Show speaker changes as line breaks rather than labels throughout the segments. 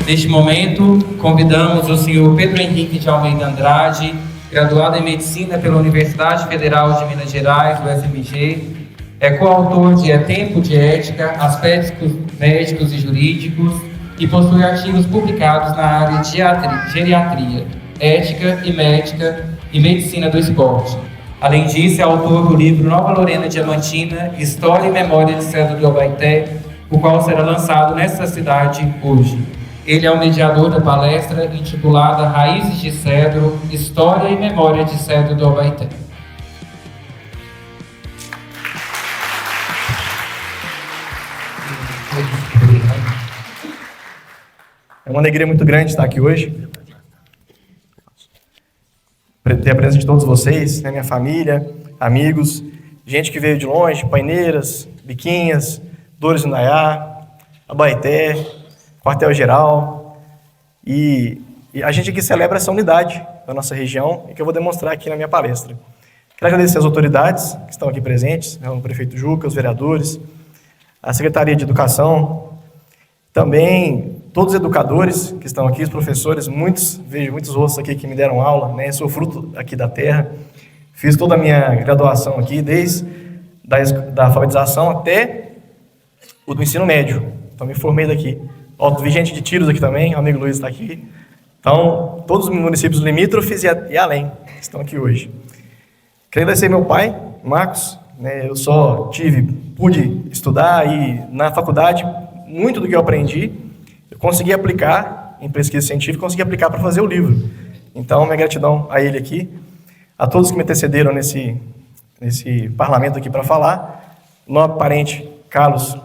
Neste momento, convidamos o senhor Pedro Henrique de Almeida Andrade, graduado em Medicina pela Universidade Federal de Minas Gerais, UFMG, é coautor de É Tempo de Ética, Aspectos Médicos e Jurídicos e possui artigos publicados na área de geriatria, ética e médica e medicina do esporte. Além disso, é autor do livro Nova Lorena Diamantina, História e Memória de Cedro de Obaeté, o qual será lançado nesta cidade hoje. Ele é o mediador da palestra intitulada Raízes de Cedro, História e Memória de Cedro de Obaeté.
É uma alegria muito grande estar aqui hoje. Ter a presença de todos vocês, né, minha família, amigos, gente que veio de longe, Paineiras, Biquinhas, Dores do Indaiá, Abaeté, Quartel-Geral. E a gente aqui celebra essa unidade da nossa região e que eu vou demonstrar aqui na minha palestra. Quero agradecer as autoridades que estão aqui presentes, né, o prefeito Juca, os vereadores, a Secretaria de Educação, também todos os educadores que estão aqui, os professores, vejo muitos rostos aqui que me deram aula, né? Sou fruto aqui da terra, fiz toda a minha graduação aqui, desde da alfabetização até o do ensino médio, então me formei daqui. Vi gente de Tiros aqui também, o amigo Luiz está aqui. Então, todos os municípios limítrofes e além estão aqui hoje. Queria agradecer meu pai, Marcos, né? Eu pude estudar e na faculdade, muito do que eu aprendi, eu consegui aplicar em pesquisa científica, consegui aplicar para fazer o livro. Então, minha gratidão a ele aqui, a todos que me antecederam nesse parlamento aqui para falar. Nosso parente, Carlos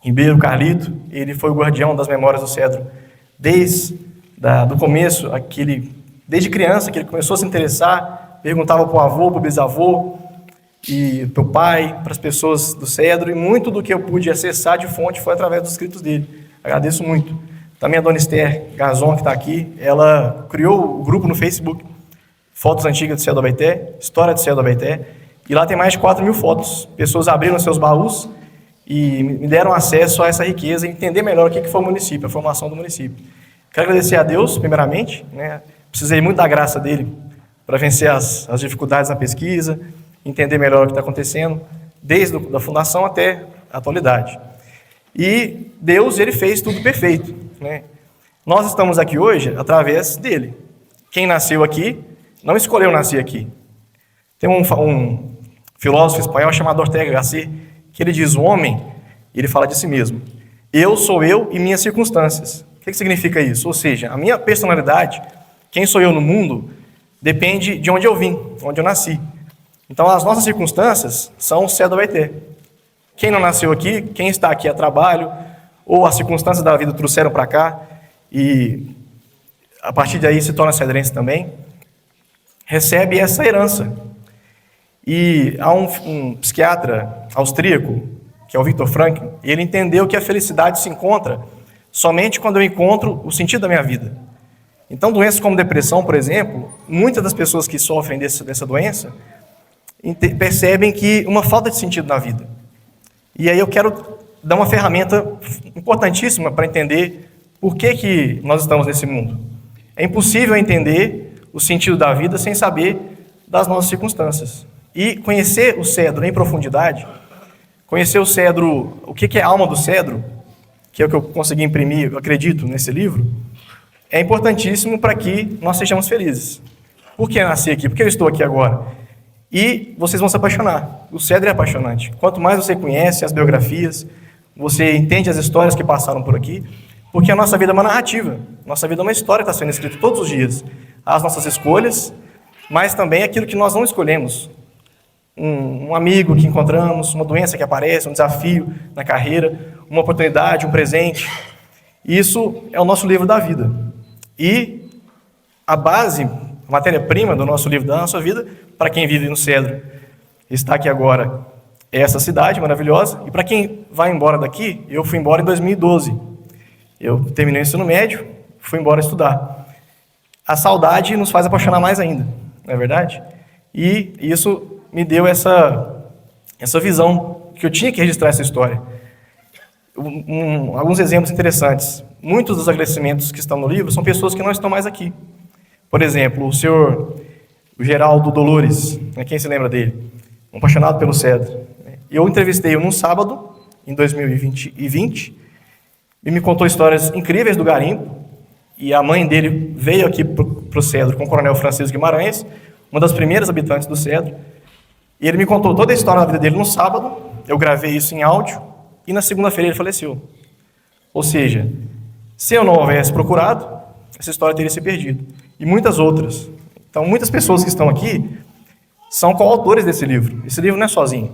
Ribeiro, Carlito, ele foi o guardião das memórias do Cedro desde do começo, desde criança, que ele começou a se interessar, perguntava para o avô, para o bisavô, e para o pai, para as pessoas do Cedro, e muito do que eu pude acessar de fonte foi através dos escritos dele. Agradeço muito. Também a dona Esther Gazon, que está aqui, ela criou o grupo no Facebook, Fotos Antigas de Cedro do Obaeté, História de Cedro do Obaeté, e lá tem mais de 4.000 fotos. Pessoas abriram seus baús e me deram acesso a essa riqueza e entender melhor o que foi o município, a formação do município. Quero agradecer a Deus, primeiramente, né? Precisei muito da graça dele para vencer as dificuldades na pesquisa, entender melhor o que está acontecendo, desde a fundação até a atualidade. E Deus, ele fez tudo perfeito, né? Nós estamos aqui hoje através dele. Quem nasceu aqui, não escolheu nascer aqui. Tem um filósofo espanhol chamado Ortega Gasset, que ele diz, o homem, ele fala de si mesmo, eu sou eu e minhas circunstâncias. O que significa isso? Ou seja, a minha personalidade, quem sou eu no mundo, depende de onde eu vim, onde eu nasci. Então, as nossas circunstâncias são o Cedro do Obaeté. Quem não nasceu aqui, quem está aqui a trabalho, ou as circunstâncias da vida trouxeram para cá, e a partir daí se torna cedrense também, recebe essa herança. E há um psiquiatra austríaco, que é o Viktor Frankl, e ele entendeu que a felicidade se encontra somente quando eu encontro o sentido da minha vida. Então, doenças como depressão, por exemplo, muitas das pessoas que sofrem dessa doença percebem que uma falta de sentido na vida. E aí eu quero dar uma ferramenta importantíssima para entender por que nós estamos nesse mundo. É impossível entender o sentido da vida sem saber das nossas circunstâncias. E conhecer o Cedro em profundidade, conhecer o Cedro, o que é a alma do Cedro, que é o que eu consegui imprimir, eu acredito, nesse livro, é importantíssimo para que nós sejamos felizes. Por que nasci aqui? Por que eu estou aqui agora? E vocês vão se apaixonar. O Cedro é apaixonante. Quanto mais você conhece as biografias, você entende as histórias que passaram por aqui, porque a nossa vida é uma narrativa. Nossa vida é uma história que está sendo escrita todos os dias. As nossas escolhas, mas também aquilo que nós não escolhemos. Um amigo que encontramos, uma doença que aparece, um desafio na carreira, uma oportunidade, um presente. Isso é o nosso livro da vida. E a base, a matéria-prima do nosso livro da nossa vida, para quem vive no Cedro, está aqui agora, é essa cidade maravilhosa. E para quem vai embora daqui, eu fui embora em 2012. Eu terminei o ensino médio, fui embora estudar. A saudade nos faz apaixonar mais ainda, não é verdade? E isso me deu essa visão, que eu tinha que registrar essa história. alguns exemplos interessantes. Muitos dos agradecimentos que estão no livro são pessoas que não estão mais aqui. Por exemplo, o Geraldo Dolores, né, quem se lembra dele? Um apaixonado pelo cedro. Eu entrevistei-o num sábado, em 2020, e me contou histórias incríveis do garimpo, e a mãe dele veio aqui para o Cedro com o coronel Francisco Guimarães, uma das primeiras habitantes do Cedro, e ele me contou toda a história da vida dele no sábado, eu gravei isso em áudio, e na segunda-feira ele faleceu. Ou seja, se eu não houvesse procurado, essa história teria se perdido. E muitas outras. Então, muitas pessoas que estão aqui são coautores desse livro. Esse livro não é sozinho.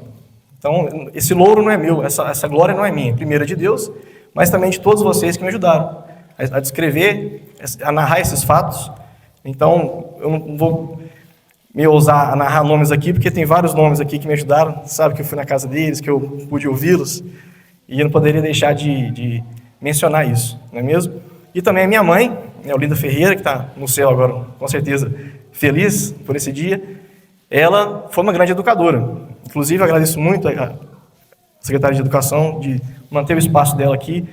Então, esse louro não é meu, essa glória não é minha. Primeiro é de Deus, mas também de todos vocês que me ajudaram a descrever, a narrar esses fatos. Então, eu não vou me ousar a narrar nomes aqui, porque tem vários nomes aqui que me ajudaram. Sabe que eu fui na casa deles, que eu pude ouvi-los, e eu não poderia deixar de mencionar isso, não é mesmo? E também a minha mãe, Olinda Ferreira, que está no céu agora, com certeza feliz por esse dia. Ela foi uma grande educadora. Inclusive, agradeço muito a secretária de Educação de manter o espaço dela aqui,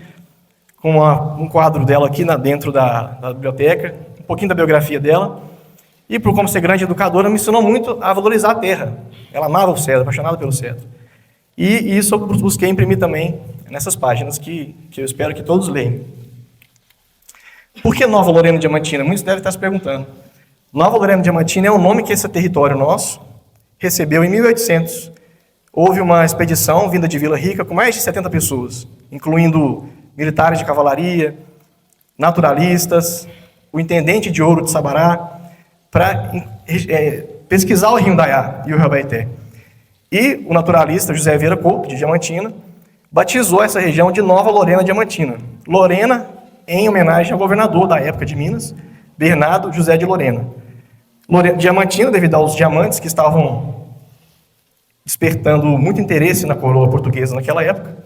com um quadro dela aqui dentro da biblioteca, um pouquinho da biografia dela. E, por como ser grande educadora, me ensinou muito a valorizar a terra. Ela amava o cedro, apaixonada pelo cedro. E isso eu busquei imprimir também nessas páginas que eu espero que todos leiam. Por que Nova Lorena Diamantina? Muitos devem estar se perguntando. Nova Lorena Diamantina é o nome que esse território nosso recebeu em 1800. Houve uma expedição vinda de Vila Rica com mais de 70 pessoas, incluindo militares de cavalaria, naturalistas, o intendente de Ouro de Sabará, para pesquisar o rio Indaiá e o rio Abaeté. E o naturalista José Vieira Couto, de Diamantina, batizou essa região de Nova Lorena Diamantina. Lorena, em homenagem ao governador da época de Minas, Bernardo José de Lorena. Diamantina, devido aos diamantes que estavam despertando muito interesse na coroa portuguesa naquela época,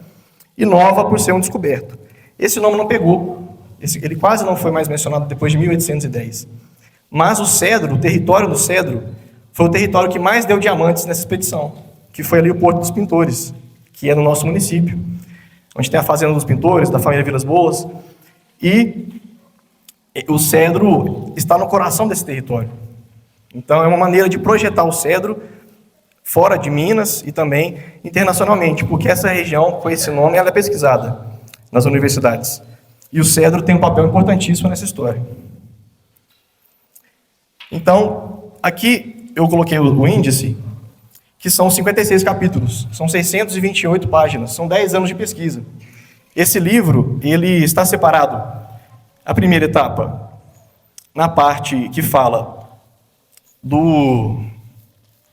e Nova por ser um descoberto. Esse nome não pegou, ele quase não foi mais mencionado depois de 1810. Mas o cedro, o território do cedro, foi o território que mais deu diamantes nessa expedição, que foi ali o Porto dos Pintores, que é no nosso município, onde tem a Fazenda dos Pintores, da família Vilas Boas, e o cedro está no coração desse território. Então, é uma maneira de projetar o cedro fora de Minas e também internacionalmente, porque essa região, com esse nome, ela é pesquisada nas universidades. E o cedro tem um papel importantíssimo nessa história. Então, aqui eu coloquei o índice, que são 56 capítulos, são 628 páginas, são 10 anos de pesquisa. Esse livro, ele está separado, a primeira etapa, na parte que fala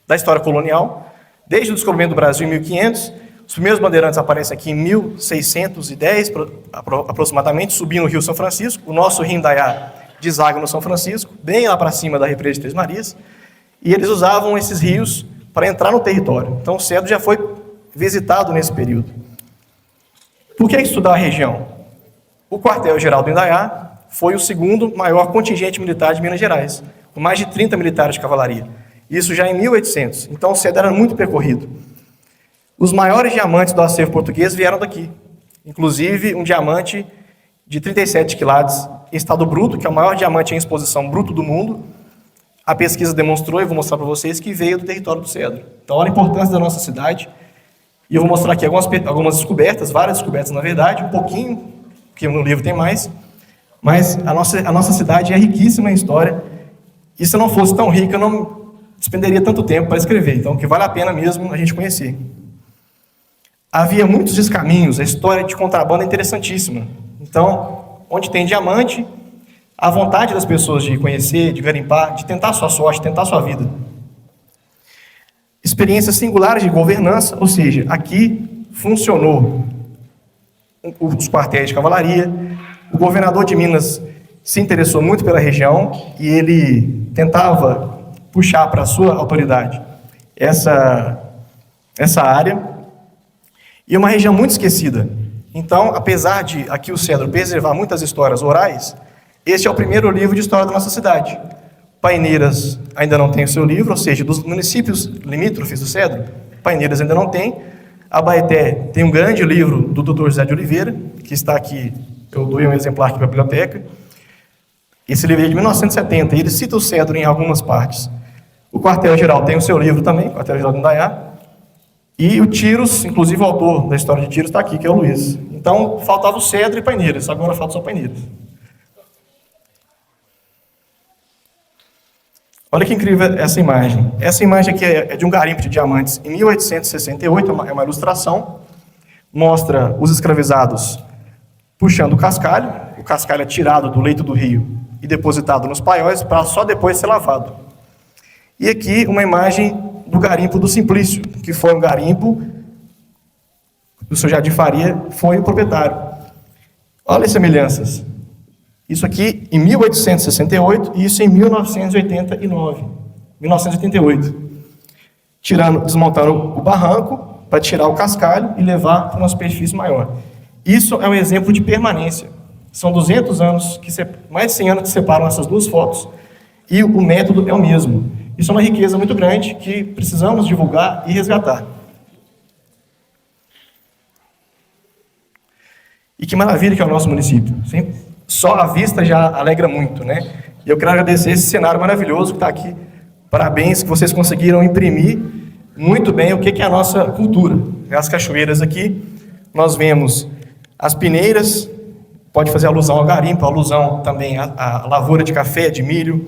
da história colonial, desde o descobrimento do Brasil em 1500, os primeiros bandeirantes aparecem aqui em 1610, aproximadamente, subindo o Rio São Francisco, o nosso rio Indaiá deságua no São Francisco, bem lá para cima da represa de Três Marias, e eles usavam esses rios para entrar no território. Então o cedro já foi visitado nesse período. Por que estudar a região? O quartel-geral do Indaiá foi o segundo maior contingente militar de Minas Gerais, com mais de 30 militares de cavalaria. Isso já em 1800. Então o cedro era muito percorrido. Os maiores diamantes do acervo português vieram daqui. Inclusive um diamante de 37 quilates em estado bruto, que é o maior diamante em exposição bruto do mundo. A pesquisa demonstrou, e vou mostrar para vocês, que veio do território do cedro. Então olha a importância da nossa cidade. E eu vou mostrar aqui algumas descobertas, várias descobertas na verdade, um pouquinho, porque no livro tem mais. Mas a nossa cidade é riquíssima em história. E se não fosse tão rica, eu não despenderia tanto tempo para escrever. Então, que vale a pena mesmo a gente conhecer. Havia muitos descaminhos, a história de contrabando é interessantíssima. Então, onde tem diamante, a vontade das pessoas de conhecer, de garimpar, de tentar sua sorte, tentar sua vida. Experiências singulares de governança, ou seja, aqui funcionou os quartéis de cavalaria, o governador de Minas se interessou muito pela região e ele tentava puxar para a sua autoridade essa área, e é uma região muito esquecida. Então, apesar de aqui o cedro preservar muitas histórias orais, este é o primeiro livro de história da nossa cidade. Paineiras ainda não tem o seu livro, ou seja, dos municípios limítrofes do cedro, Paineiras ainda não tem. Abaeté tem um grande livro do Dr. José de Oliveira, que está aqui, eu dou um exemplar aqui para a biblioteca. Esse livro é de 1970, e ele cita o cedro em algumas partes. O quartel-geral tem o seu livro também, o quartel-geral de Indaiá. E o Tiros, inclusive o autor da história de Tiros está aqui, que é o Luiz. Então, faltava o cedro e paineiras, agora falta só paineiras. Olha que incrível essa imagem. Essa imagem aqui é de um garimpo de diamantes em 1868, é uma ilustração. Mostra os escravizados puxando o cascalho é tirado do leito do rio e depositado nos paióis para só depois ser lavado. E aqui uma imagem do garimpo do Simplício, que foi um garimpo, o seu Jardim Faria foi o proprietário. Olha as semelhanças. Isso aqui em 1868 e isso em 1988. Desmontando o barranco para tirar o cascalho e levar para uma superfície maior. Isso é um exemplo de permanência. São 200 anos, mais de 100 anos que separam essas duas fotos e o método é o mesmo. Isso é uma riqueza muito grande que precisamos divulgar e resgatar. E que maravilha que é o nosso município. Só a vista já alegra muito, né? E eu quero agradecer esse cenário maravilhoso que está aqui. Parabéns que vocês conseguiram imprimir muito bem o que é a nossa cultura. As cachoeiras aqui, nós vemos as pineiras, pode fazer alusão ao garimpo, alusão também à lavoura de café, de milho,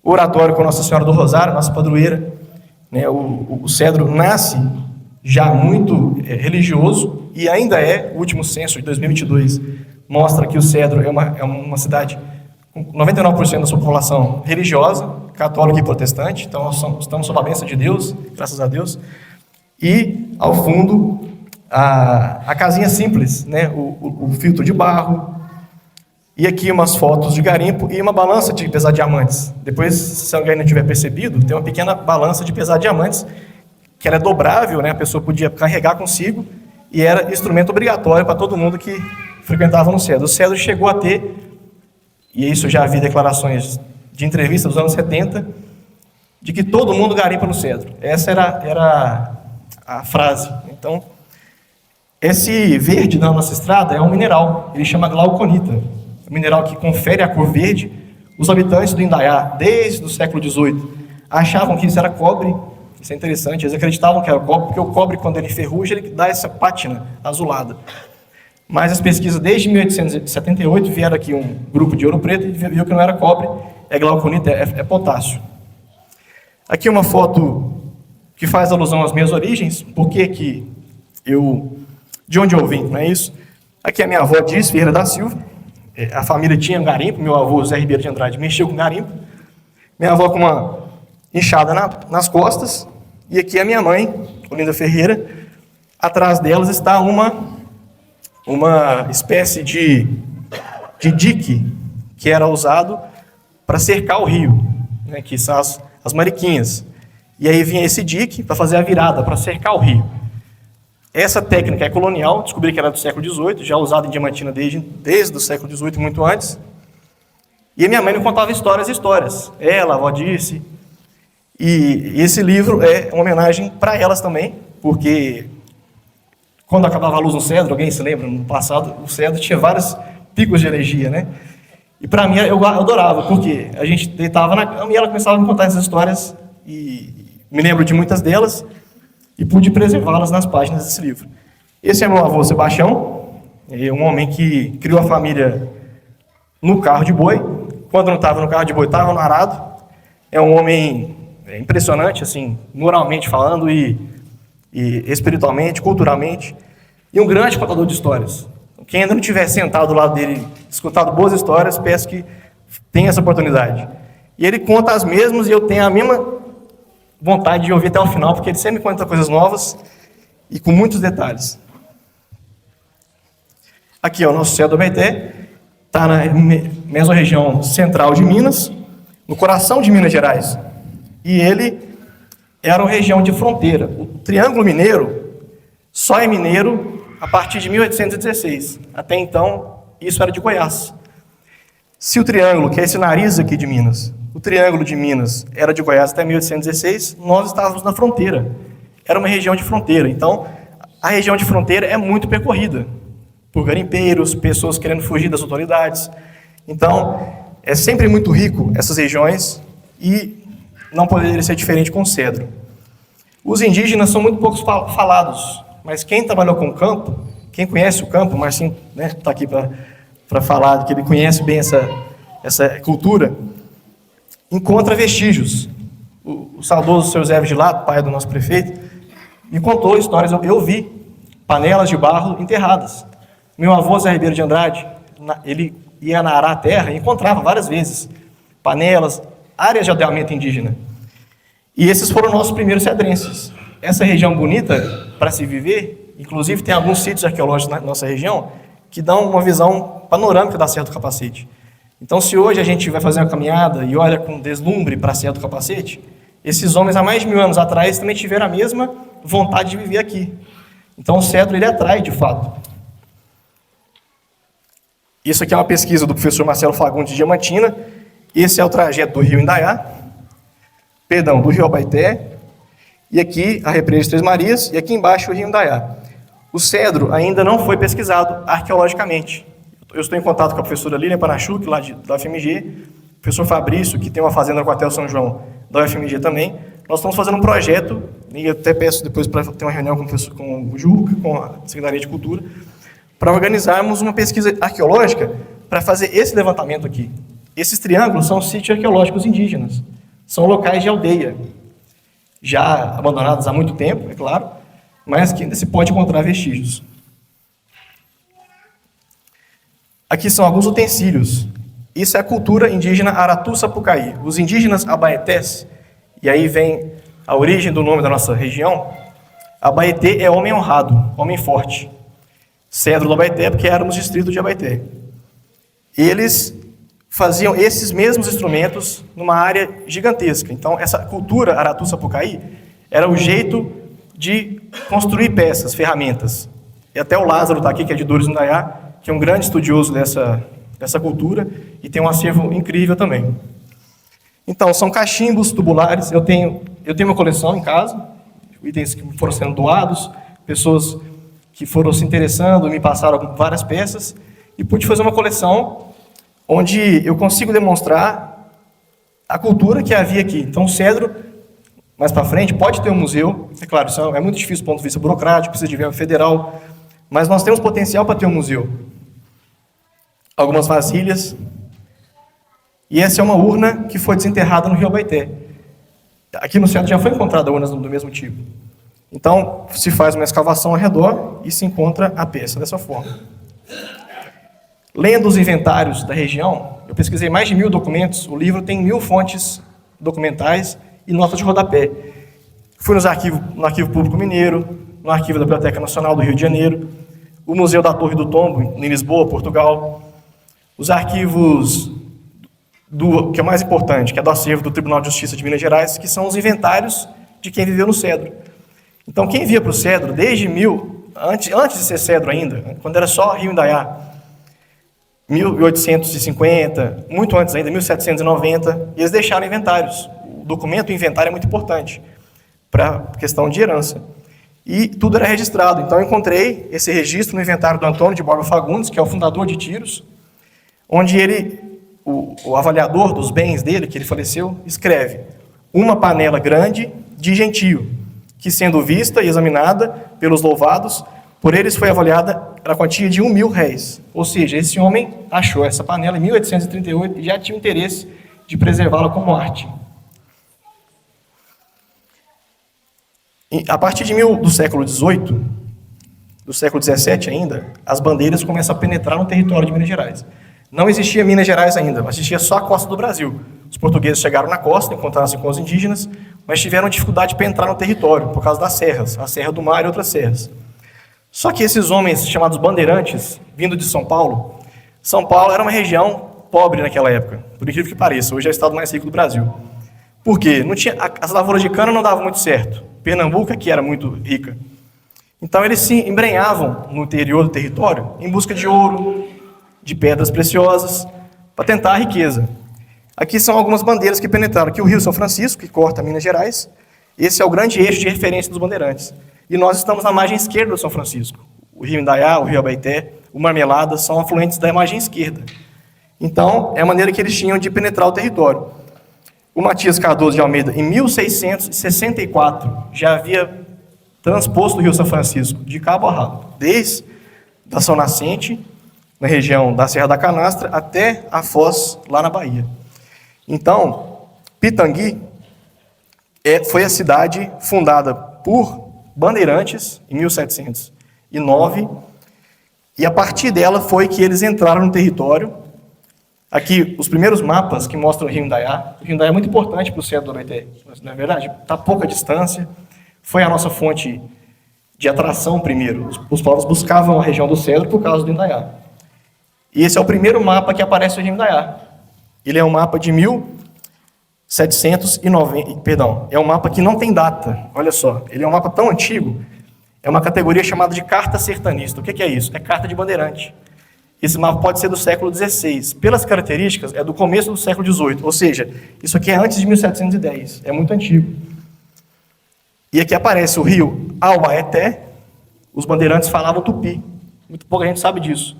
o oratório com Nossa Senhora do Rosário, nossa padroeira, né? O cedro nasce já muito religioso e ainda é, o último censo de 2022 mostra que o Cedro é uma cidade com 99% da sua população religiosa, católica e protestante, então nós estamos sob a bênção de Deus, graças a Deus. E, ao fundo, a casinha simples, né? o filtro de barro, e aqui umas fotos de garimpo e uma balança de pesar diamantes. Depois, se alguém não tiver percebido, tem uma pequena balança de pesar diamantes, que ela é dobrável, né? A pessoa podia carregar consigo, e era instrumento obrigatório para todo mundo que frequentava no Cedro. O Cedro chegou a ter, e isso já havia declarações de entrevista dos anos 70, de que todo mundo garimpa no Cedro. Essa era a frase. Então, esse verde da nossa estrada é um mineral, ele chama glauconita. É um mineral que confere a cor verde. Os habitantes do Indaiá, desde o século XVIII, achavam que isso era cobre. Isso é interessante, eles acreditavam que era cobre, porque o cobre, quando ele ferruja, ele dá essa pátina azulada. Mas as pesquisas desde 1878 vieram aqui um grupo de Ouro Preto e viu que não era cobre, é glauconita, é potássio. Aqui uma foto que faz alusão às minhas origens, de onde eu vim, não é isso? Aqui a minha avó Diz Ferreira da Silva, a família tinha garimpo, meu avô Zé Ribeiro de Andrade mexeu com garimpo, minha avó com uma inchada nas costas, e aqui a minha mãe, Olinda Ferreira, atrás delas está uma espécie de dique que era usado para cercar o rio, né, que são as mariquinhas. E aí vinha esse dique para fazer a virada, para cercar o rio. Essa técnica é colonial, descobri que era do século XVIII, já usada em Diamantina desde o século XVIII, muito antes. E a minha mãe me contava histórias. Ela, a avó Disse. E esse livro é uma homenagem para elas também, porque quando acabava a luz no Cedro, alguém se lembra? No passado, o Cedro tinha vários picos de energia, né? E para mim, eu adorava, porque a gente deitava na cama e ela começava a me contar essas histórias, e me lembro de muitas delas, e pude preservá-las nas páginas desse livro. Esse é meu avô Sebastião, um homem que criou a família no carro de boi. Quando não estava no carro de boi, estava no arado. É um homem impressionante, assim, moralmente falando e espiritualmente, culturalmente, e um grande contador de histórias. Quem ainda não tiver sentado do lado dele, escutado boas histórias, peço que tenha essa oportunidade. E ele conta as mesmas, e eu tenho a mesma vontade de ouvir até o final, porque ele sempre conta coisas novas e com muitos detalhes. Aqui é o nosso Cedro Abaeté, está na mesorregião central de Minas, no coração de Minas Gerais. E ele era uma região de fronteira. O Triângulo Mineiro só é mineiro a partir de 1816. Até então, isso era de Goiás. Se o Triângulo, que é esse nariz aqui de Minas, o Triângulo de Minas era de Goiás até 1816, nós estávamos na fronteira. Era uma região de fronteira. Então, a região de fronteira é muito percorrida por garimpeiros, pessoas querendo fugir das autoridades. Então, é sempre muito rico essas regiões e não poderia ser diferente com o cedro. Os indígenas são muito poucos falados, mas quem trabalhou com o campo, quem conhece o campo, o Marcinho está aqui para falar que ele conhece bem essa cultura, encontra vestígios. O saudoso Sr. Zé Vigilato, pai do nosso prefeito, me contou histórias, eu vi panelas de barro enterradas. Meu avô, Zé Ribeiro de Andrade, ele ia arar a terra e encontrava várias vezes panelas, áreas de aldeamento indígena. E esses foram nossos primeiros cedrenses. Essa região bonita para se viver, inclusive tem alguns sítios arqueológicos na nossa região que dão uma visão panorâmica da Serra do Capacete. Então, se hoje a gente vai fazer uma caminhada e olha com deslumbre para a Serra do Capacete, esses homens há mais de 1000 anos atrás também tiveram a mesma vontade de viver aqui. Então, o cedro ele atrai de fato. Isso aqui é uma pesquisa do professor Marcelo Fagundes de Diamantina. Esse é o trajeto do rio Indaiá, do rio Abaeté, e aqui a represa de Três Marias, e aqui embaixo o rio Indaiá. O cedro ainda não foi pesquisado arqueologicamente. Eu estou em contato com a professora Lilian Panachuk, lá da UFMG, o professor Fabrício, que tem uma fazenda no quartel São João, da UFMG também. Nós estamos fazendo um projeto, e eu até peço depois para ter uma reunião com o Juca, com a Secretaria de Cultura, para organizarmos uma pesquisa arqueológica para fazer esse levantamento aqui. Esses triângulos são sítios arqueológicos indígenas, são locais de aldeia, já abandonados há muito tempo, é claro, mas que ainda se pode encontrar vestígios. Aqui são alguns utensílios. Isso é a cultura indígena Aratu-Sapucaí. Os indígenas abaetés, e aí vem a origem do nome da nossa região, Abaeté é homem honrado, homem forte. Cedro do Abaeté, porque era nos distritos de Abaeté. Eles faziam esses mesmos instrumentos numa área gigantesca. Então, essa cultura Aratu-Sapucaí era o jeito de construir peças, ferramentas. E até o Lázaro está aqui, que é de Dores do Indaiá, que é um grande estudioso dessa cultura e tem um acervo incrível também. Então, são cachimbos tubulares. Eu tenho uma coleção em casa, itens que foram sendo doados, pessoas que foram se interessando, me passaram várias peças, e pude fazer uma coleção onde eu consigo demonstrar a cultura que havia aqui. Então, o cedro, mais para frente, pode ter um museu. É claro, isso é muito difícil do ponto de vista burocrático, precisa de verba federal, mas nós temos potencial para ter um museu. Algumas vasilhas. E essa é uma urna que foi desenterrada no rio Abaeté. Aqui no centro já foi encontrada urnas do mesmo tipo. Então, se faz uma escavação ao redor e se encontra a peça dessa forma. Lendo os inventários da região, eu pesquisei mais de 1000 documentos, o livro tem 1000 fontes documentais e notas de rodapé. Fui no Arquivo Público Mineiro, no Arquivo da Biblioteca Nacional do Rio de Janeiro, o Museu da Torre do Tombo, em Lisboa, Portugal, os arquivos que é o mais importante, que é do acervo do Tribunal de Justiça de Minas Gerais, que são os inventários de quem viveu no cedro. Então, quem via para o cedro, desde antes de ser cedro ainda, quando era só Rio Indaiá, 1850, muito antes ainda, 1790, e eles deixaram inventários. O documento, o inventário é muito importante para a questão de herança. E tudo era registrado. Então, eu encontrei esse registro no inventário do Antônio de Borba Fagundes, que é o fundador de Tiros, onde o avaliador dos bens dele, que ele faleceu, escreve: uma panela grande de gentio, que sendo vista e examinada pelos louvados, por eles foi avaliada a quantia de 1.000 réis. Ou seja, esse homem achou essa panela em 1838 e já tinha interesse de preservá-la como arte. A partir do século XVIII, do século XVII ainda, as bandeiras começam a penetrar no território de Minas Gerais. Não existia Minas Gerais ainda, existia só a costa do Brasil. Os portugueses chegaram na costa, encontraram-se com os indígenas, mas tiveram dificuldade para entrar no território, por causa das serras, a Serra do Mar e outras serras. Só que esses homens, chamados bandeirantes, vindo de São Paulo era uma região pobre naquela época, por incrível que pareça, hoje é o estado mais rico do Brasil. Por quê? As lavouras de cana não davam muito certo. Pernambuco, que era muito rica. Então, eles se embrenhavam no interior do território em busca de ouro, de pedras preciosas, para tentar a riqueza. Aqui são algumas bandeiras que penetraram. Aqui o Rio São Francisco, que corta Minas Gerais. Esse é o grande eixo de referência dos bandeirantes. E nós estamos na margem esquerda do São Francisco. O rio Indaiá, o rio Abaeté, o Marmelada são afluentes da margem esquerda. Então, é a maneira que eles tinham de penetrar o território. O Matias Cardoso de Almeida, em 1664, já havia transposto o rio São Francisco de cabo a rabo, desde a São Nascente, na região da Serra da Canastra, até a Foz, lá na Bahia. Então, Pitangui foi a cidade fundada por bandeirantes em 1709, e a partir dela foi que eles entraram no território. Aqui, os primeiros mapas que mostram o rio Indaiá. O rio Indaiá é muito importante para o centro do Abaeté, não é verdade? Está a pouca distância, foi a nossa fonte de atração primeiro. Os povos buscavam a região do Cedro por causa do Indaiá. E esse é o primeiro mapa que aparece o rio Indaiá. Ele é um mapa de 1790, perdão, é um mapa que não tem data, olha só, ele é um mapa tão antigo, é uma categoria chamada de carta sertanista. O que é isso? É carta de bandeirante. Esse mapa pode ser do século XVI. Pelas características, é do começo do século XVIII, ou seja, isso aqui é antes de 1710, é muito antigo. E aqui aparece o rio Abaeté, os bandeirantes falavam tupi, muito pouca gente sabe disso.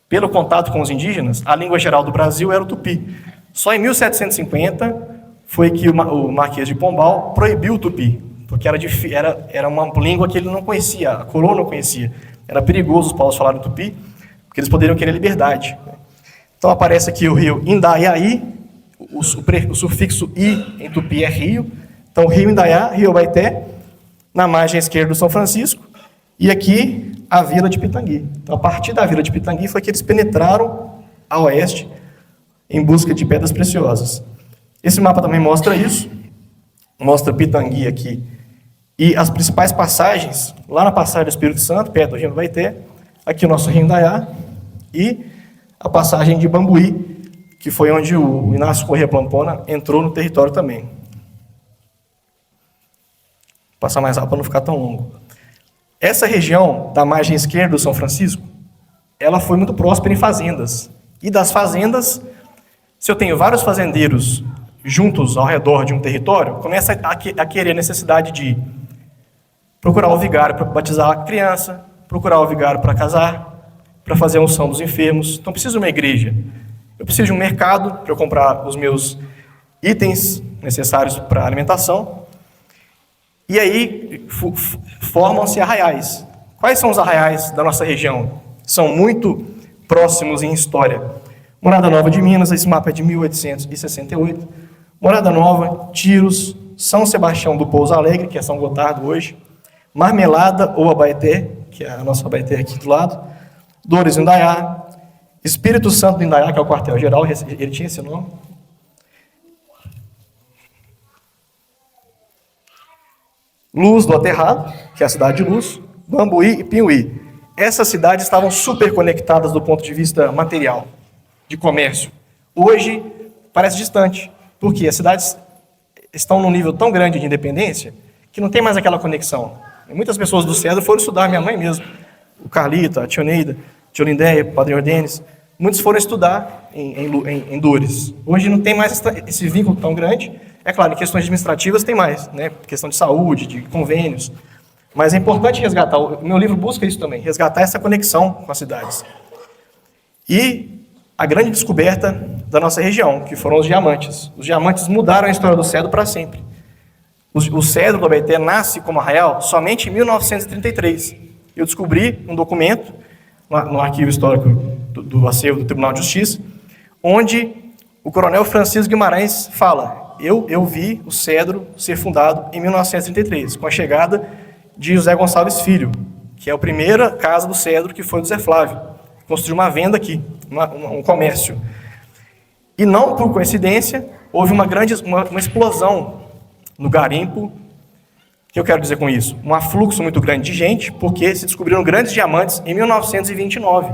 Pelo contato com os indígenas, a língua geral do Brasil era o tupi. Só em 1750 foi que o Marquês de Pombal proibiu o tupi, porque era uma língua que ele não conhecia, a coroa não conhecia. Era perigoso os povos falarem tupi, porque eles poderiam querer liberdade. Então aparece aqui o rio Indaiaí, o sufixo i em tupi é rio. Então, rio Indaiá, rio Abaeté, na margem esquerda do São Francisco, e aqui a vila de Pitangui. Então, a partir da vila de Pitangui foi que eles penetraram a oeste em busca de pedras preciosas. Esse mapa também mostra isso, mostra Pitangui aqui, e as principais passagens, lá na passagem do Espírito Santo, perto do rio Abaeté, aqui o nosso rio Indaiá, e a passagem de Bambuí, que foi onde o Inácio Corrêa Plampona entrou no território também. Vou passar mais rápido para não ficar tão longo. Essa região da margem esquerda do São Francisco, ela foi muito próspera em fazendas. E das fazendas, se eu tenho vários fazendeiros juntos ao redor de um território, começa a querer a necessidade de procurar o vigário para batizar a criança, procurar o vigário para casar, para fazer a unção dos enfermos. Então, preciso de uma igreja. Eu preciso de um mercado para eu comprar os meus itens necessários para a alimentação. E aí, formam-se arraiais. Quais são os arraiais da nossa região? São muito próximos em história. Morada Nova de Minas, esse mapa é de 1868. Morada Nova, Tiros, São Sebastião do Pouso Alegre, que é São Gotardo hoje. Marmelada ou Abaeté, que é a nossa Abaeté aqui do lado. Dores Indaiá. Espírito Santo do Indaiá, que é o quartel-geral, ele tinha esse nome. Luz do Aterrado, que é a cidade de Luz, Bambuí e Pinhuí. Essas cidades estavam super conectadas do ponto de vista material, de comércio. Hoje, parece distante, porque as cidades estão num nível tão grande de independência que não tem mais aquela conexão. E muitas pessoas do Cedro foram estudar, minha mãe mesmo, o Carlito, a Tioneida, Tia Lindéia, o Padre Ordênis, muitos foram estudar em Dores. Hoje não tem mais esse vínculo tão grande. É claro, em questões administrativas tem mais, né? Questão de saúde, de convênios. Mas é importante resgatar, o meu livro busca isso também, resgatar essa conexão com as cidades. E a grande descoberta da nossa região, que foram os diamantes. Os diamantes mudaram a história do Cedro para sempre. O Cedro do Abaeté nasce como arraial somente em 1933. Eu descobri um documento no arquivo histórico do acervo do Tribunal de Justiça, onde o coronel Francisco Guimarães fala: eu vi o Cedro ser fundado em 1933, com a chegada de José Gonçalves Filho, que é a primeira casa do Cedro, que foi do Zé Flávio. Construiu uma venda aqui, um comércio. E não por coincidência, houve uma explosão no garimpo. O que eu quero dizer com isso? Um afluxo muito grande de gente, porque se descobriram grandes diamantes em 1929,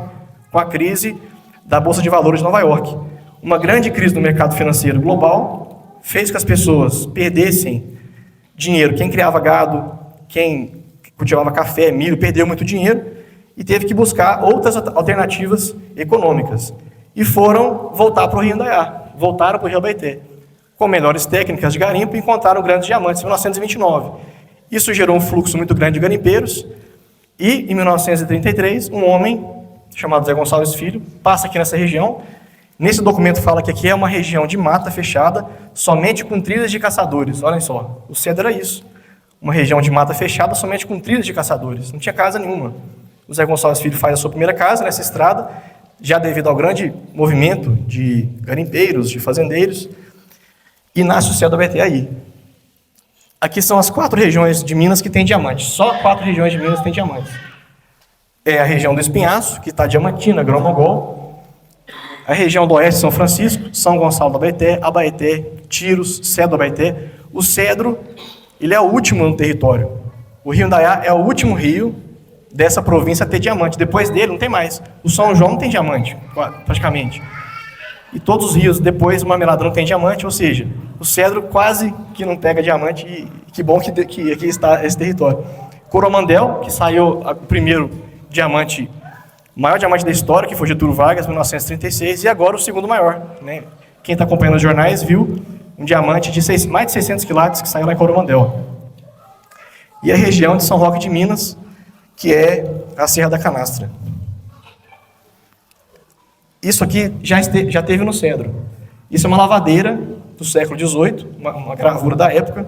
com a crise da Bolsa de Valores de Nova York. Uma grande crise no mercado financeiro global fez que as pessoas perdessem dinheiro. Quem criava gado, quem cultivava café, milho, perdeu muito dinheiro e teve que buscar outras alternativas econômicas. E foram voltar para o rio Indaiá, voltaram para o rio Abaeté. Com melhores técnicas de garimpo, encontraram grandes diamantes em 1929. Isso gerou um fluxo muito grande de garimpeiros, e em 1933, um homem chamado Zé Gonçalves Filho passa aqui nessa região. Nesse documento fala que aqui é uma região de mata fechada, somente com trilhas de caçadores. Olhem só, o Cedro era isso. Uma região de mata fechada, somente com trilhas de caçadores. Não tinha casa nenhuma. O Zé Gonçalves Filho faz a sua primeira casa nessa estrada, já devido ao grande movimento de garimpeiros, de fazendeiros, e nasce o Cedro Abaeté aí. Aqui são as 4 regiões de Minas que tem diamantes. Só 4 regiões de Minas têm diamantes. É a região do Espinhaço, que está Diamantina, Grão-Mogol. A região do Oeste, São Francisco, São Gonçalo do Abaeté, Abaeté, Tiros, Cedro Abaeté. O Cedro, ele é o último no território. O rio Indaiá é o último rio dessa província a ter diamante. Depois dele, não tem mais. O São João não tem diamante, praticamente. E todos os rios, depois, o Marmelada não tem diamante, ou seja, o Cedro quase que não pega diamante, e que bom que aqui está esse território. Coromandel, que saiu o primeiro diamante, o maior diamante da história, que foi Getúlio Vargas, em 1936, e agora o segundo maior, né? Quem está acompanhando os jornais viu um diamante de mais de 600 quilates que saiu lá em Coromandel. E a região de São Roque de Minas, que é a Serra da Canastra. Isso aqui já teve no Cedro. Isso é uma lavadeira do século XVIII, uma gravura da época,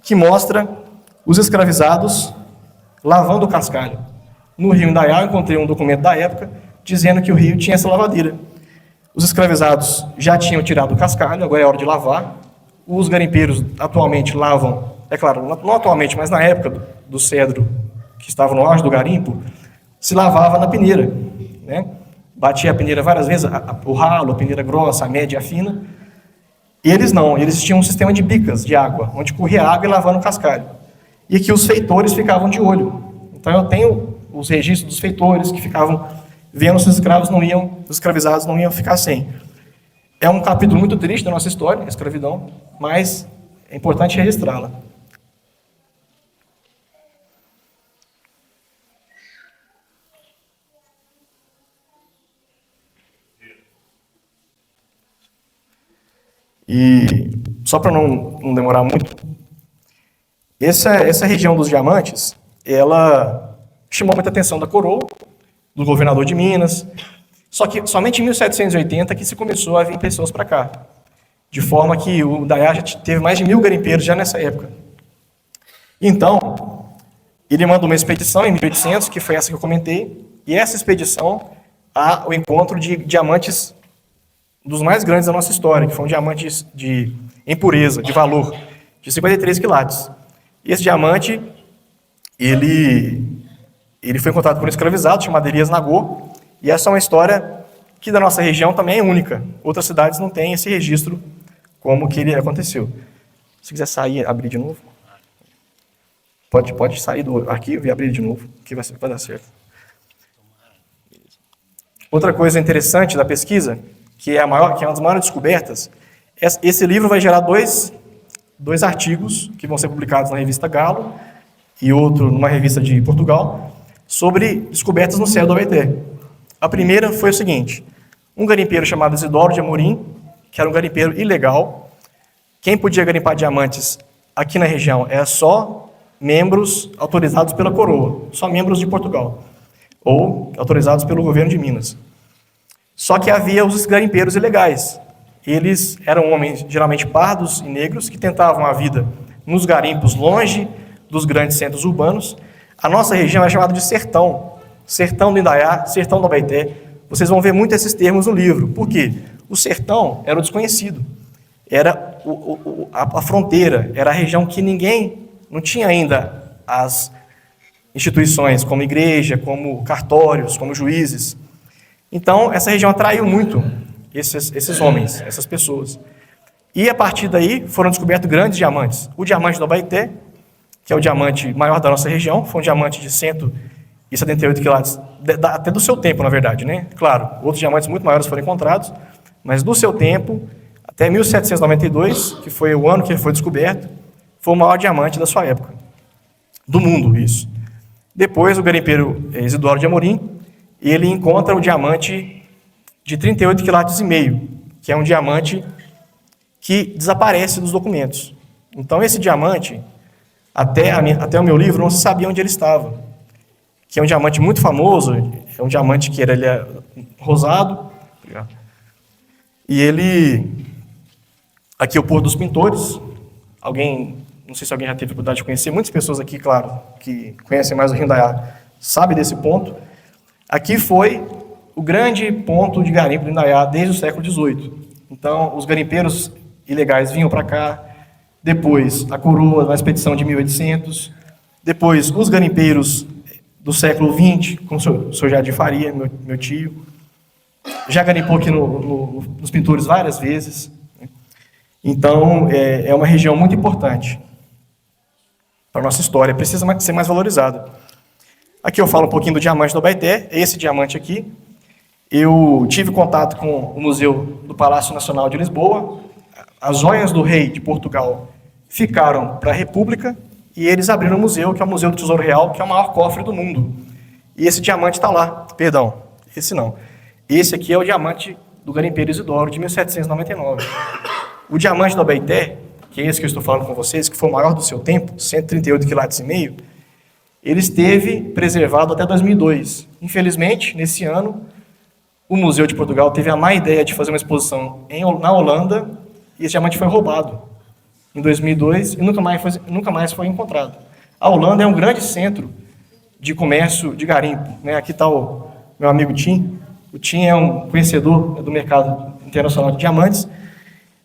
que mostra os escravizados lavando o cascalho. No rio Indaiá, eu encontrei um documento da época dizendo que o rio tinha essa lavadeira. Os escravizados já tinham tirado o cascalho, agora é hora de lavar. Os garimpeiros atualmente lavam, é claro, não atualmente, mas na época do Cedro, que estava no auge do garimpo, se lavava na peneira, né? Batia a peneira várias vezes, o ralo, a peneira grossa, a média e a fina. E eles não, eles tinham um sistema de bicas de água, onde corria água e lavando o cascalho. E aqui os feitores ficavam de olho. Então eu tenho os registros dos feitores que ficavam vendo se os escravizados não iam ficar sem. É um capítulo muito triste da nossa história, a escravidão, mas é importante registrá-la. E só para não demorar muito, essa região dos diamantes, ela chamou muita atenção da coroa, do governador de Minas, só que somente em 1780 que se começou a vir pessoas para cá, de forma que o Indaiá já teve mais de 1000 garimpeiros já nessa época. Então, ele manda uma expedição em 1800, que foi essa que eu comentei, e essa expedição há o encontro de diamantes dos mais grandes da nossa história, que foram diamantes em pureza, de valor, de 53 quilates. E esse diamante, ele foi encontrado por um escravizado chamado Elias Nagô, e essa é uma história que da nossa região também é única. Outras cidades não têm esse registro como que ele aconteceu. Se quiser sair, abrir de novo. Pode sair do arquivo e abrir de novo, que vai dar certo. Outra coisa interessante da pesquisa, que é uma das maiores descobertas, esse livro vai gerar dois artigos que vão ser publicados na revista Galo e outro numa revista de Portugal, sobre descobertas no Cedro do Abaeté. A primeira foi o seguinte: um garimpeiro chamado Isidoro de Amorim, que era um garimpeiro ilegal. Quem podia garimpar diamantes aqui na região era só membros autorizados pela coroa, só membros de Portugal, ou autorizados pelo governo de Minas. Só que havia os garimpeiros ilegais. Eles eram homens geralmente pardos e negros que tentavam a vida nos garimpos longe dos grandes centros urbanos. A nossa região é chamada de sertão. Sertão do Indaiá, sertão do Abaeté. Vocês vão ver muito esses termos no livro. Por quê? O sertão era o desconhecido. Era a fronteira, era a região que ninguém, não tinha ainda as instituições como igreja, como cartórios, como juízes. Então, essa região atraiu muito esses homens, essas pessoas. E, a partir daí, foram descobertos grandes diamantes. O diamante do Abaeté, que é o diamante maior da nossa região, foi um diamante de 178 quilates, até do seu tempo, na verdade, né? Claro, outros diamantes muito maiores foram encontrados, mas do seu tempo, até 1792, que foi o ano que ele foi descoberto, foi o maior diamante da sua época. Do mundo, isso. Depois, o garimpeiro Isidoro de Amorim, ele encontra o diamante de 38 quilates e meio, que é um diamante que desaparece dos documentos. Então, esse diamante Até o meu livro não se sabia onde ele estava, que é um diamante muito famoso, é um diamante que ele é rosado, e ele, aqui é o Porto dos Pintores, não sei se alguém já teve a oportunidade de conhecer, muitas pessoas aqui, claro, que conhecem mais o Rio Indaiá, sabem desse ponto. Aqui foi o grande ponto de garimpo do Indaiá desde o século XVIII. Então, os garimpeiros ilegais vinham para cá, depois a coroa na expedição de 1800, depois os garimpeiros do século XX, como o senhor Jardim Faria, meu tio, já garimpou aqui nos Pintores várias vezes. Então, é uma região muito importante para a nossa história, precisa ser mais valorizada. Aqui eu falo um pouquinho do diamante do Abaeté, esse diamante aqui. Eu tive contato com o Museu do Palácio Nacional de Lisboa. As joias do rei de Portugal ficaram para a República e eles abriram um museu, que é o Museu do Tesouro Real, que é o maior cofre do mundo. E esse diamante está lá. Perdão, esse não. Esse aqui é o diamante do garimpeiro Isidoro, de 1799. O diamante do Abaeté, que é esse que eu estou falando com vocês, que foi o maior do seu tempo, 138,5 kg, ele esteve preservado até 2002. Infelizmente, nesse ano, o Museu de Portugal teve a má ideia de fazer uma exposição na Holanda e esse diamante foi roubado em 2002 e nunca mais foi encontrado. A Holanda é um grande centro de comércio de garimpo, né? Aqui está o meu amigo Tim. O Tim é um conhecedor do mercado internacional de diamantes.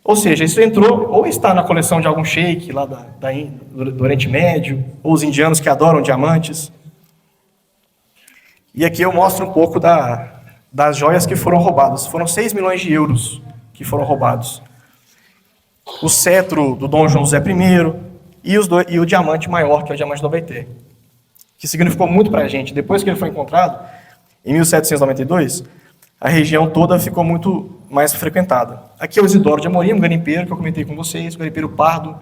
Ou seja, isso entrou ou está na coleção de algum sheik lá do Oriente Médio, ou os indianos que adoram diamantes. E aqui eu mostro um pouco das joias que foram roubadas. Foram 6 milhões de euros que foram roubados. O cetro do Dom João José I e o diamante maior, que é o diamante do Abaeté, que significou muito para a gente. Depois que ele foi encontrado, em 1792, a região toda ficou muito mais frequentada. Aqui é o Isidoro de Amorim, um garimpeiro que eu comentei com vocês, um garimpeiro pardo,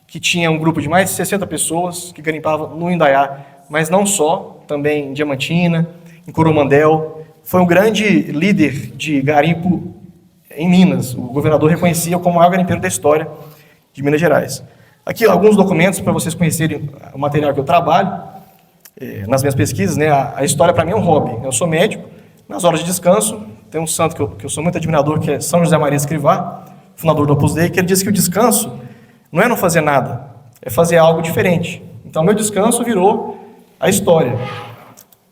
que tinha um grupo de mais de 60 pessoas que garimpavam no Indaiá, mas não só, também em Diamantina, em Coromandel. Foi um grande líder de garimpo em Minas. O governador reconhecia como o maior garimpeiro da história de Minas Gerais. Aqui alguns documentos para vocês conhecerem o material que eu trabalho nas minhas pesquisas, né? A história para mim é um hobby. Eu sou médico, nas horas de descanso, tem um santo que eu sou muito admirador, que é São José Maria Escrivá, fundador do Opus Dei, que ele diz que o descanso não é não fazer nada, é fazer algo diferente. Então, meu descanso virou a história.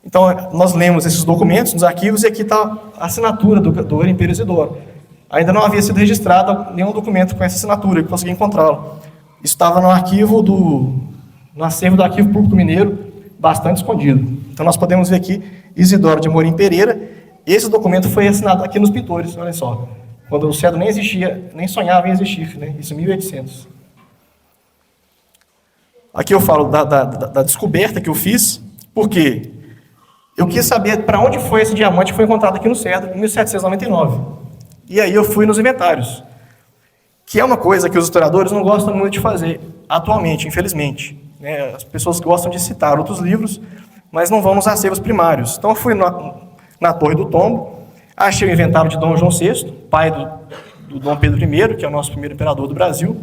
Então, nós lemos esses documentos nos arquivos e aqui está a assinatura do garimpeiro Isidoro. Ainda não havia sido registrado nenhum documento com essa assinatura, eu consegui encontrá-lo. Isso estava no acervo do Arquivo Público Mineiro, bastante escondido. Então, nós podemos ver aqui Isidoro de Amorim Pereira. Esse documento foi assinado aqui nos Pintores, olha só. Quando o cedro nem existia, nem sonhava em existir, né? Isso em 1800. Aqui eu falo da descoberta que eu fiz, porque eu quis saber para onde foi esse diamante que foi encontrado aqui no cedro, em 1799. E aí eu fui nos inventários, que é uma coisa que os historiadores não gostam muito de fazer, atualmente, infelizmente. Né? As pessoas gostam de citar outros livros, mas não vão nos acervos primários. Então eu fui na Torre do Tombo, achei o inventário de Dom João VI, pai do Dom Pedro I, que é o nosso primeiro imperador do Brasil.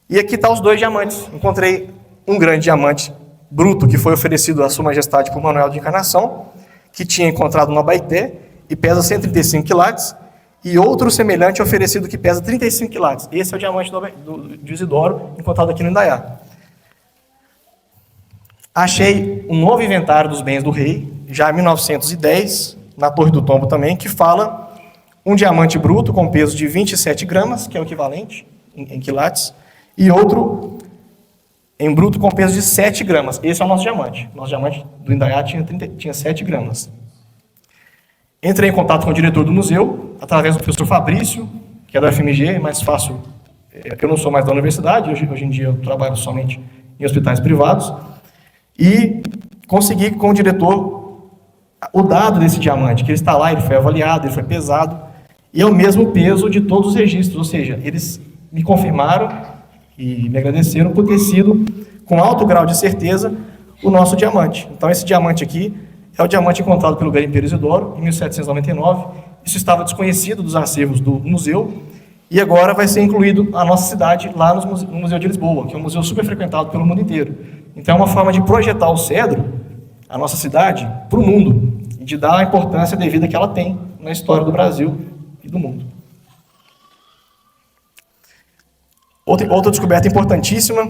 E aqui estão os 2 diamantes. Encontrei um grande diamante bruto que foi oferecido à Sua Majestade por Manuel de Encarnação, que tinha encontrado no Abaeté e pesa 135 quilates, e outro semelhante oferecido que pesa 35 quilates. Esse é o diamante de Isidoro, encontrado aqui no Indaiá. Achei um novo inventário dos bens do rei, já em 1910, na Torre do Tombo também, que fala um diamante bruto com peso de 27 gramas, que é o equivalente em quilates, e outro em bruto com peso de 7 gramas. Esse é o nosso diamante. Nosso diamante do Indaiá tinha 7 gramas. Entrei em contato com o diretor do museu, através do professor Fabrício, que é da UFMG, é mais fácil. Eu não sou mais da universidade, hoje em dia eu trabalho somente em hospitais privados, e consegui com o diretor o dado desse diamante, que ele está lá, ele foi avaliado, ele foi pesado, e é o mesmo peso de todos os registros, ou seja, eles me confirmaram e me agradeceram por ter sido, com alto grau de certeza, o nosso diamante. Então esse diamante aqui é o diamante encontrado pelo garimpeiro Isidoro, em 1799. Isso estava desconhecido dos acervos do museu, E agora vai ser incluído a nossa cidade lá no Museu de Lisboa, que é um museu super frequentado pelo mundo inteiro. Então é uma forma de projetar o Cedro, a nossa cidade, para o mundo, e de dar a importância devida que ela tem na história do Brasil e do mundo. Outra descoberta importantíssima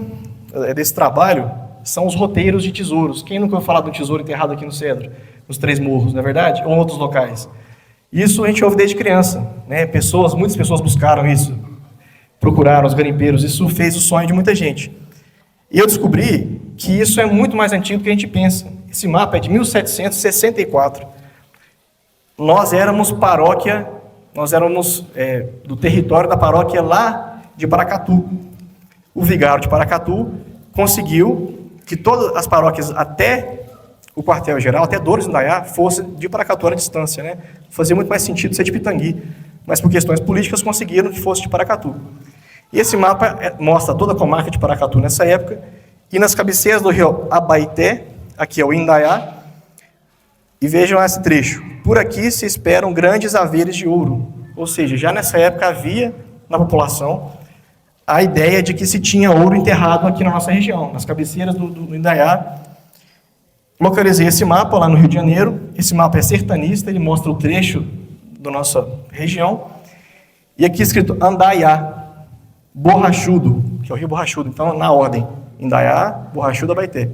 desse trabalho são os roteiros de tesouros. Quem nunca ouviu falar de um tesouro enterrado aqui no Cedro, nos Três Morros, não é verdade? Ou em outros locais. Isso a gente ouve desde criança, né? Muitas pessoas buscaram isso, procuraram os garimpeiros, isso fez o sonho de muita gente. E eu descobri que isso é muito mais antigo do que a gente pensa. Esse mapa é de 1764. Nós éramos do território da paróquia lá de Paracatu. O vigário de Paracatu conseguiu que todas as paróquias até o quartel-geral, até Dores e Indaiá, fosse de Paracatu à distância, né? Fazia muito mais sentido ser de Pitangui, mas por questões políticas conseguiram que fosse de Paracatu. E esse mapa mostra toda a comarca de Paracatu nessa época, e nas cabeceiras do rio Abaeté, aqui é o Indaiá, e vejam esse trecho. Por aqui se esperam grandes haveres de ouro, ou seja, já nessa época havia na população a ideia de que se tinha ouro enterrado aqui na nossa região, nas cabeceiras do Indaiá. Localizei esse mapa lá no Rio de Janeiro. Esse mapa é sertanista, ele mostra o trecho da nossa região. E aqui escrito Andaiá, Borrachudo, que é o Rio Borrachudo. Então, na ordem, Indaiá, Borrachudo, Abaeté.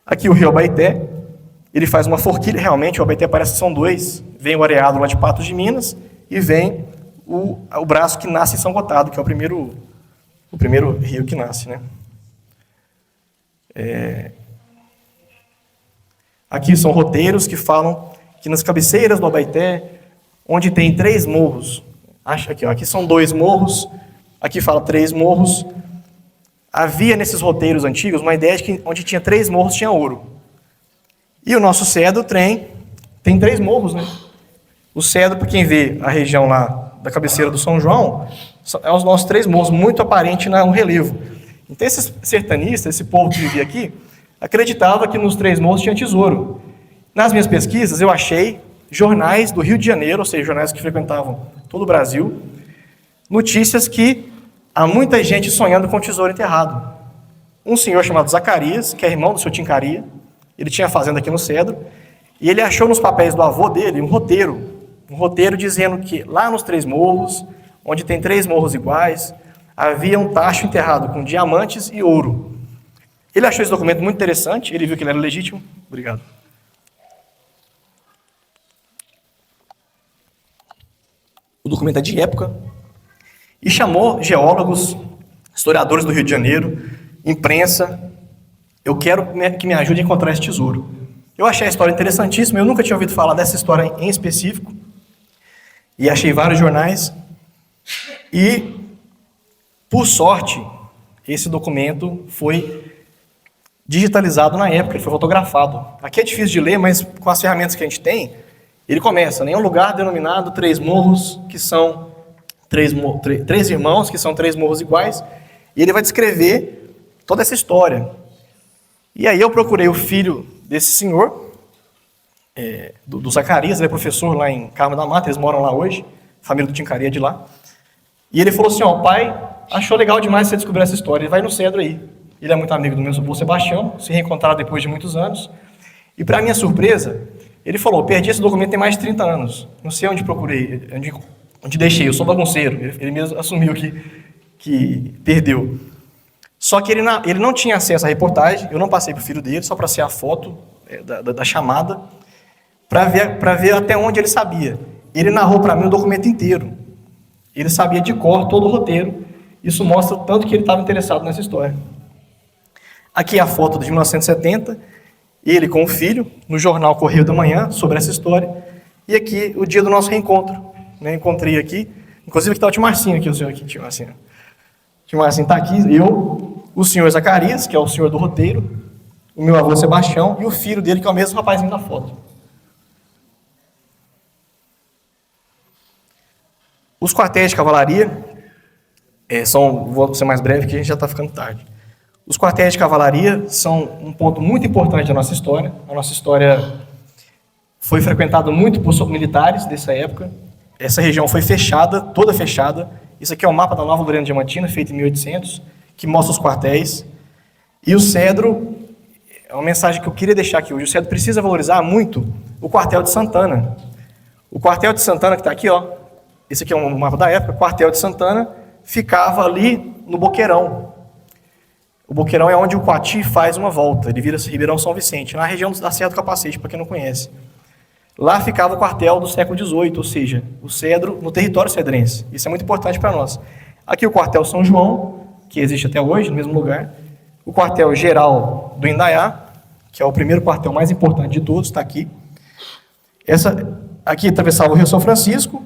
Aqui o Rio Abaeté, ele faz uma forquilha, realmente, o Abaeté parece que são dois. Vem o areado lá de Patos de Minas e vem o braço que nasce em São Gotardo, que é o primeiro rio que nasce, né? Aqui são roteiros que falam que nas cabeceiras do Abaeté, onde tem 3 morros, aqui são 2 morros, aqui fala 3 morros, havia nesses roteiros antigos uma ideia de que onde tinha 3 morros tinha ouro. E o nosso Cedro tem 3 morros, né? O Cedro, para quem vê a região lá da cabeceira do São João, é os nossos 3 morros, muito aparente no relevo. Então, esses sertanistas, esse povo que vivia aqui, acreditava que nos 3 morros tinha tesouro. Nas minhas pesquisas, eu achei jornais do Rio de Janeiro, ou seja, jornais que frequentavam todo o Brasil, notícias que há muita gente sonhando com tesouro enterrado. Um senhor chamado Zacarias, que é irmão do seu Tincaria, ele tinha fazenda aqui no Cedro, e ele achou nos papéis do avô dele um roteiro dizendo que lá nos 3 morros, onde tem 3 morros iguais, havia um tacho enterrado com diamantes e ouro. Ele achou esse documento muito interessante, ele viu que ele era legítimo. Obrigado. O documento é de época e chamou geólogos, historiadores do Rio de Janeiro, imprensa. Eu quero que me ajude a encontrar esse tesouro. Eu achei a história interessantíssima, eu nunca tinha ouvido falar dessa história em específico. E achei vários jornais. E, por sorte, esse documento foi digitalizado na época, ele foi fotografado. Aqui é difícil de ler, mas com as ferramentas que a gente tem, ele começa em um lugar denominado 3 morros, que são 3 irmãos, que são 3 morros iguais, e ele vai descrever toda essa história. E aí eu procurei o filho desse senhor, do Zacarias, ele é professor lá em Carmo da Mata, eles moram lá hoje, família do Tincaria de lá. E ele falou assim, o pai achou legal demais você descobrir essa história, ele vai no Cedro aí. Ele é muito amigo do meu avô Sebastião, se reencontraram depois de muitos anos. E para minha surpresa, ele falou, perdi esse documento tem mais de 30 anos, não sei onde procurei, onde deixei, eu sou bagunceiro. Ele mesmo assumiu que perdeu. Só que ele não tinha acesso à reportagem, eu não passei para o filho dele, só para ser a foto da chamada, para ver até onde ele sabia. Ele narrou para mim o documento inteiro. Ele sabia de cor todo o roteiro. Isso mostra o tanto que ele estava interessado nessa história. Aqui é a foto de 1970, ele com o filho, no jornal Correio da Manhã, sobre essa história. E aqui, o dia do nosso reencontro. Né? Encontrei aqui, inclusive aqui está o tio Marcinho, aqui, o senhor aqui, tio Marcinho. O tio Marcinho está aqui, eu, o senhor Zacarias, que é o senhor do roteiro, o meu avô Sebastião, e o filho dele, que é o mesmo rapazinho da foto. Os quartéis de cavalaria vou ser mais breve, que a gente já está ficando tarde. Os quartéis de cavalaria são um ponto muito importante da nossa história. A nossa história foi frequentada muito por militares dessa época. essa região foi fechada, toda fechada. Isso aqui é o mapa da Nova Lorena Diamantina, feito em 1800, que mostra os quartéis. E o Cedro, é uma mensagem que eu queria deixar aqui hoje, o Cedro precisa valorizar muito o quartel de Santana. O quartel de Santana que está aqui, ó, esse aqui é um mapa da época, o quartel de Santana ficava ali no Boqueirão. O Boqueirão é onde o Coati faz uma volta, ele vira Ribeirão São Vicente, na região da Serra do Capacete, para quem não conhece. Lá ficava o quartel do século XVIII, ou seja, o Cedro no território cedrense. Isso é muito importante para nós. Aqui o quartel São João, que existe até hoje, no mesmo lugar. O quartel geral do Indaiá, que é o primeiro quartel mais importante de todos, está aqui. Aqui atravessava o Rio São Francisco.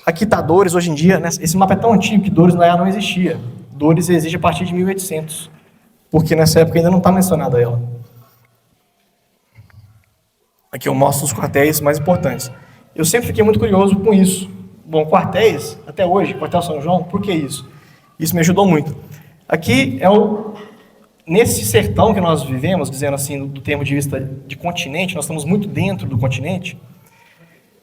Aqui está Dores, hoje em dia, né? Esse mapa é tão antigo que Dores no Indaiá não existia. Dores existe a partir de 1800, porque nessa época ainda não está mencionada ela. Aqui eu mostro os quartéis mais importantes. Eu sempre fiquei muito curioso com isso. Bom, quartéis, até hoje, quartel São João, por que isso? Isso me ajudou muito. Aqui nesse sertão que nós vivemos, dizendo assim, do termo de vista de continente, nós estamos muito dentro do continente.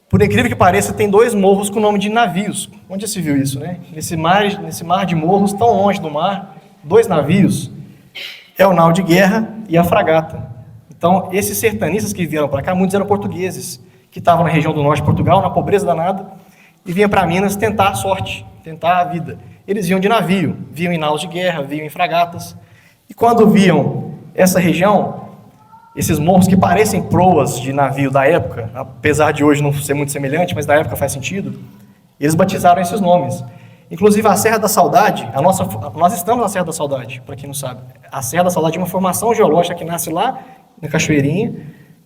Por incrível que pareça, tem 2 morros com o nome de navios. Onde já se viu isso, né? Nesse mar de morros, tão longe do mar, 2 navios. É o nau de guerra e a fragata. Então, esses sertanistas que vieram para cá, muitos eram portugueses, que estavam na região do norte de Portugal, na pobreza danada, e vinham para Minas tentar a sorte, tentar a vida. Eles vinham de navio, vinham em naus de guerra, vinham em fragatas. E quando viam essa região, esses morros que parecem proas de navio da época, apesar de hoje não ser muito semelhante, mas da época faz sentido, eles batizaram esses nomes. Inclusive a Serra da Saudade, nós estamos na Serra da Saudade, para quem não sabe. A Serra da Saudade é uma formação geológica que nasce lá na Cachoeirinha,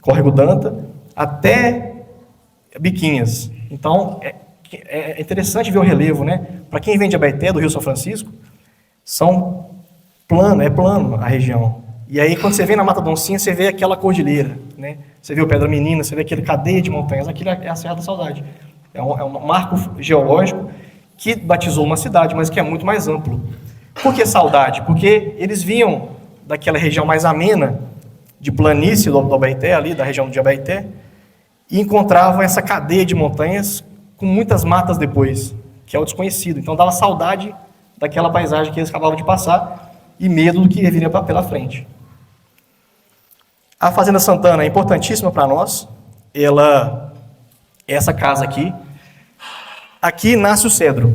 Córrego Danta, até Biquinhas. Então, é interessante ver o relevo, né? Para quem vem de Abaeté, do Rio São Francisco, é plano a região. E aí, quando você vem na Mata Doncinha, você vê aquela cordilheira, né? Você vê o Pedra Menina, você vê aquele cadeia de montanhas, aquilo é a Serra da Saudade. É um marco geológico que batizou uma cidade, mas que é muito mais amplo. Por que saudade? Porque eles vinham daquela região mais amena, de planície do Abaeté, ali da região de Abaeté, e encontravam essa cadeia de montanhas com muitas matas depois, que é o desconhecido. Então dava saudade daquela paisagem que eles acabavam de passar e medo do que viria pela frente. A Fazenda Santana é importantíssima para nós. Essa casa aqui. Aqui nasce o Cedro,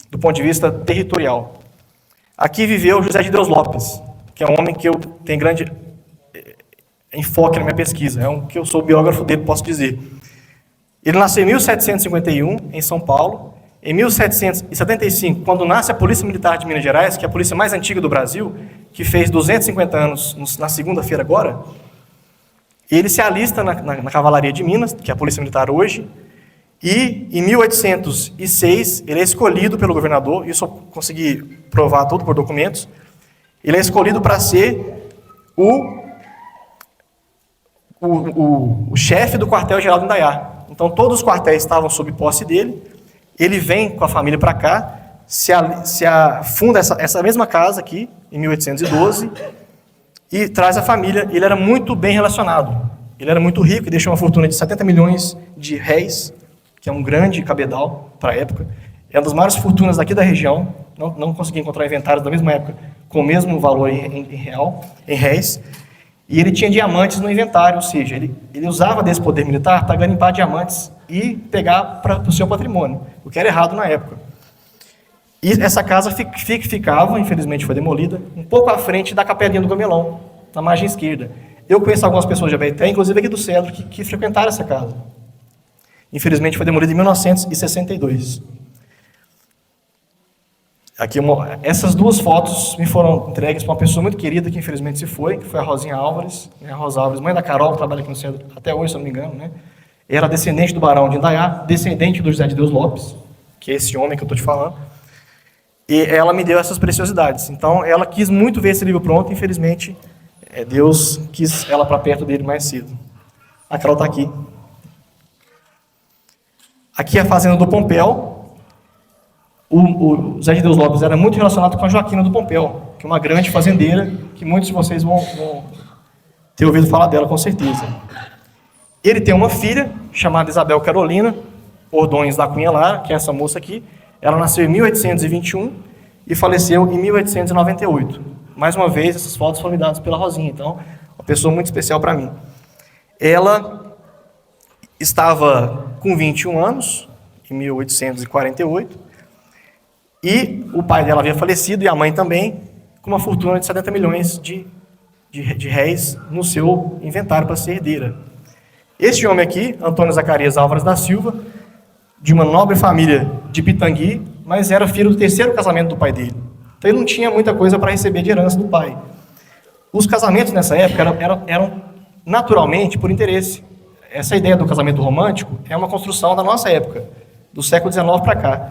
do ponto de vista territorial. Aqui viveu José de Deus Lopes, que é um homem que eu tenho grande enfoque na minha pesquisa, que eu sou biógrafo dele, posso dizer. Ele nasceu em 1751, em São Paulo. Em 1775, quando nasce a Polícia Militar de Minas Gerais, que é a polícia mais antiga do Brasil, que fez 250 anos na segunda-feira agora, ele se alista na Cavalaria de Minas, que é a Polícia Militar hoje, e em 1806 ele é escolhido pelo governador, isso eu consegui provar tudo por documentos, ele é escolhido para ser o chefe do quartel-geral do Indaiá. Então, todos os quartéis estavam sob posse dele. Ele vem com a família para cá, funda essa mesma casa aqui, em 1812, e traz a família. Ele era muito bem relacionado. Ele era muito rico e deixou uma fortuna de 70 milhões de réis, que é um grande cabedal para a época. É uma das maiores fortunas daqui da região. Não consegui encontrar inventários da mesma época com o mesmo valor em réis. E ele tinha diamantes no inventário, ou seja, ele usava desse poder militar para garimpar diamantes e pegar para o seu patrimônio, o que era errado na época. E essa casa ficava, infelizmente foi demolida, um pouco à frente da Capelinha do Gamelão, na margem esquerda. Eu conheço algumas pessoas de Abaeté, inclusive aqui do Cedro, que frequentaram essa casa. Infelizmente foi demolida em 1962. Aqui, essas 2 fotos me foram entregues para uma pessoa muito querida que infelizmente se foi, que foi a Rosinha Álvares, né? A Rosa Álvares, mãe da Carol, que trabalha aqui no Centro até hoje, se eu não me engano, né? Era descendente do Barão de Indaiá, descendente do José de Deus Lopes, que é esse homem que eu estou te falando, e ela me deu essas preciosidades. Então, ela quis muito ver esse livro pronto, infelizmente, Deus quis ela para perto dele mais cedo. A Carol está aqui. Aqui é a fazenda do Pompéu. O Zé de Deus Lopes era muito relacionado com a Joaquina do Pompéu, que é uma grande fazendeira, que muitos de vocês vão ter ouvido falar dela com certeza. Ele tem uma filha, chamada Isabel Carolina, Ordões da Cunha Lara, que é essa moça aqui. Ela nasceu em 1821 e faleceu em 1898. Mais uma vez, essas fotos foram me dadas pela Rosinha, então, uma pessoa muito especial para mim. Ela estava com 21 anos, em 1848, e o pai dela havia falecido, e a mãe também, com uma fortuna de 70 milhões de réis no seu inventário para ser herdeira. Este homem aqui, Antônio Zacarias Álvares da Silva, de uma nobre família de Pitangui, mas era filho do terceiro casamento do pai dele. Então ele não tinha muita coisa para receber de herança do pai. Os casamentos nessa época eram naturalmente por interesse. Essa ideia do casamento romântico é uma construção da nossa época, do século XIX para cá.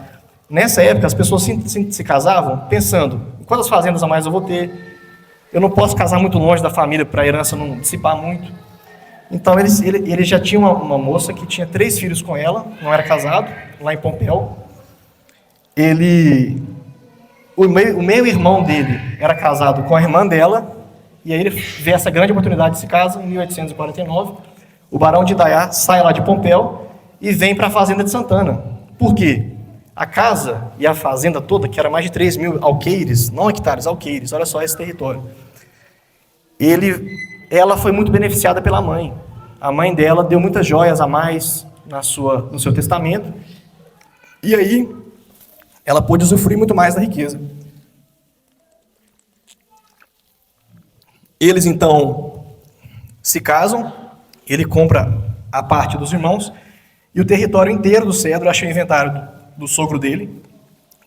Nessa época, as pessoas se casavam pensando, quantas fazendas a mais eu vou ter? Eu não posso casar muito longe da família para a herança não dissipar muito. Então, ele já tinha uma moça que tinha 3 filhos com ela, não era casado, lá em Pompéu. O meio-irmão dele era casado com a irmã dela, e aí ele vê essa grande oportunidade de se casar em 1849. O barão de Dayá sai lá de Pompéu e vem para a fazenda de Santana. Por quê? A casa e a fazenda toda, que era mais de 3 mil alqueires, não hectares, alqueires, olha só esse território. Ela foi muito beneficiada pela mãe. A mãe dela deu muitas joias a mais no seu testamento. E aí, ela pôde usufruir muito mais da riqueza. Eles, então, se casam. Ele compra a parte dos irmãos. E o território inteiro do Cedro, achei o inventário do sogro dele,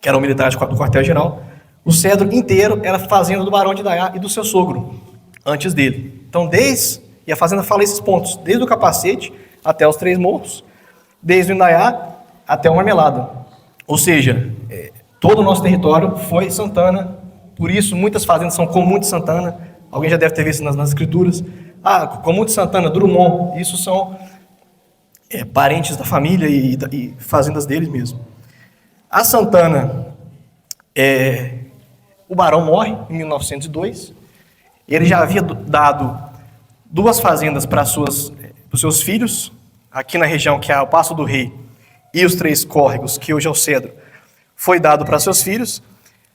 que era um militar do quartel-geral. O Cedro inteiro era fazenda do barão de Dayá e do seu sogro, antes dele. Então, e a fazenda fala esses pontos, desde o Capacete até os 3 Morros, desde o Indaiá até o Marmelada. Ou seja, todo o nosso território foi Santana, por isso muitas fazendas são Comum de Santana, alguém já deve ter visto nas escrituras. Comum de Santana, Drummond, isso são parentes da família e fazendas deles mesmo. A Santana, o barão morre em 1902, ele já havia dado 2 fazendas para os seus filhos, aqui na região que é o Passo do Rei, e os 3 córregos, que hoje é o Cedro, foi dado para seus filhos.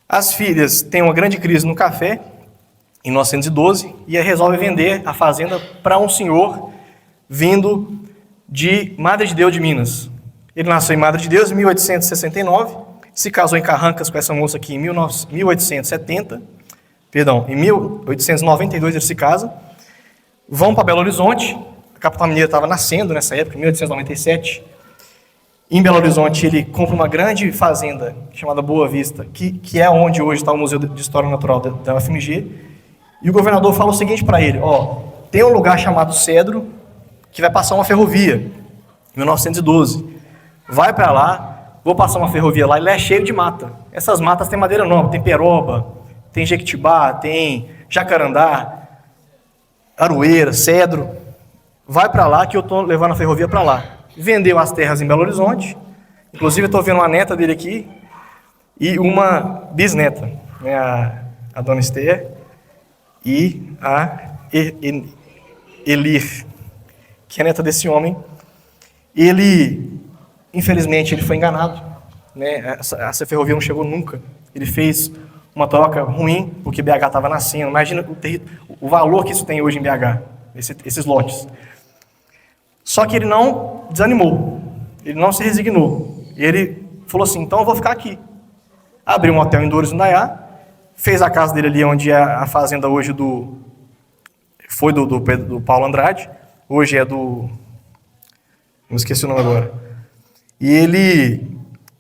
As filhas têm uma grande crise no café, em 1912, e resolve vender a fazenda para um senhor vindo de Madre de Deus de Minas. Ele nasceu em Madre de Deus em 1869, se casou em Carrancas com essa moça aqui em 1870, em 1892 ele se casa, vão para Belo Horizonte, a capital mineira estava nascendo nessa época, em 1897. Em Belo Horizonte ele compra uma grande fazenda chamada Boa Vista, que é onde hoje está o Museu de História Natural da UFMG, e o governador fala o seguinte para ele, tem um lugar chamado Cedro, que vai passar uma ferrovia, em 1912. Vai para lá, vou passar uma ferrovia lá, ele é cheio de mata. Essas matas têm madeira nova, tem peroba, tem jequitibá, tem jacarandá, aroeira, cedro. Vai para lá que eu estou levando a ferrovia para lá. Vendeu as terras em Belo Horizonte, inclusive eu estou vendo uma neta dele aqui e uma bisneta, né, a dona Esther e a Elir, que é neta desse homem. Infelizmente, ele foi enganado, né? Essa ferrovia não chegou nunca. Ele fez uma troca ruim, porque BH estava nascendo. Imagina o valor que isso tem hoje em BH, esses lotes. Só que ele não desanimou, ele não se resignou. Ele falou assim, então eu vou ficar aqui. Abriu um hotel em Dores, no Indaiá, fez a casa dele ali, onde é a fazenda hoje do Paulo Andrade, hoje é do... não esqueci o nome agora. E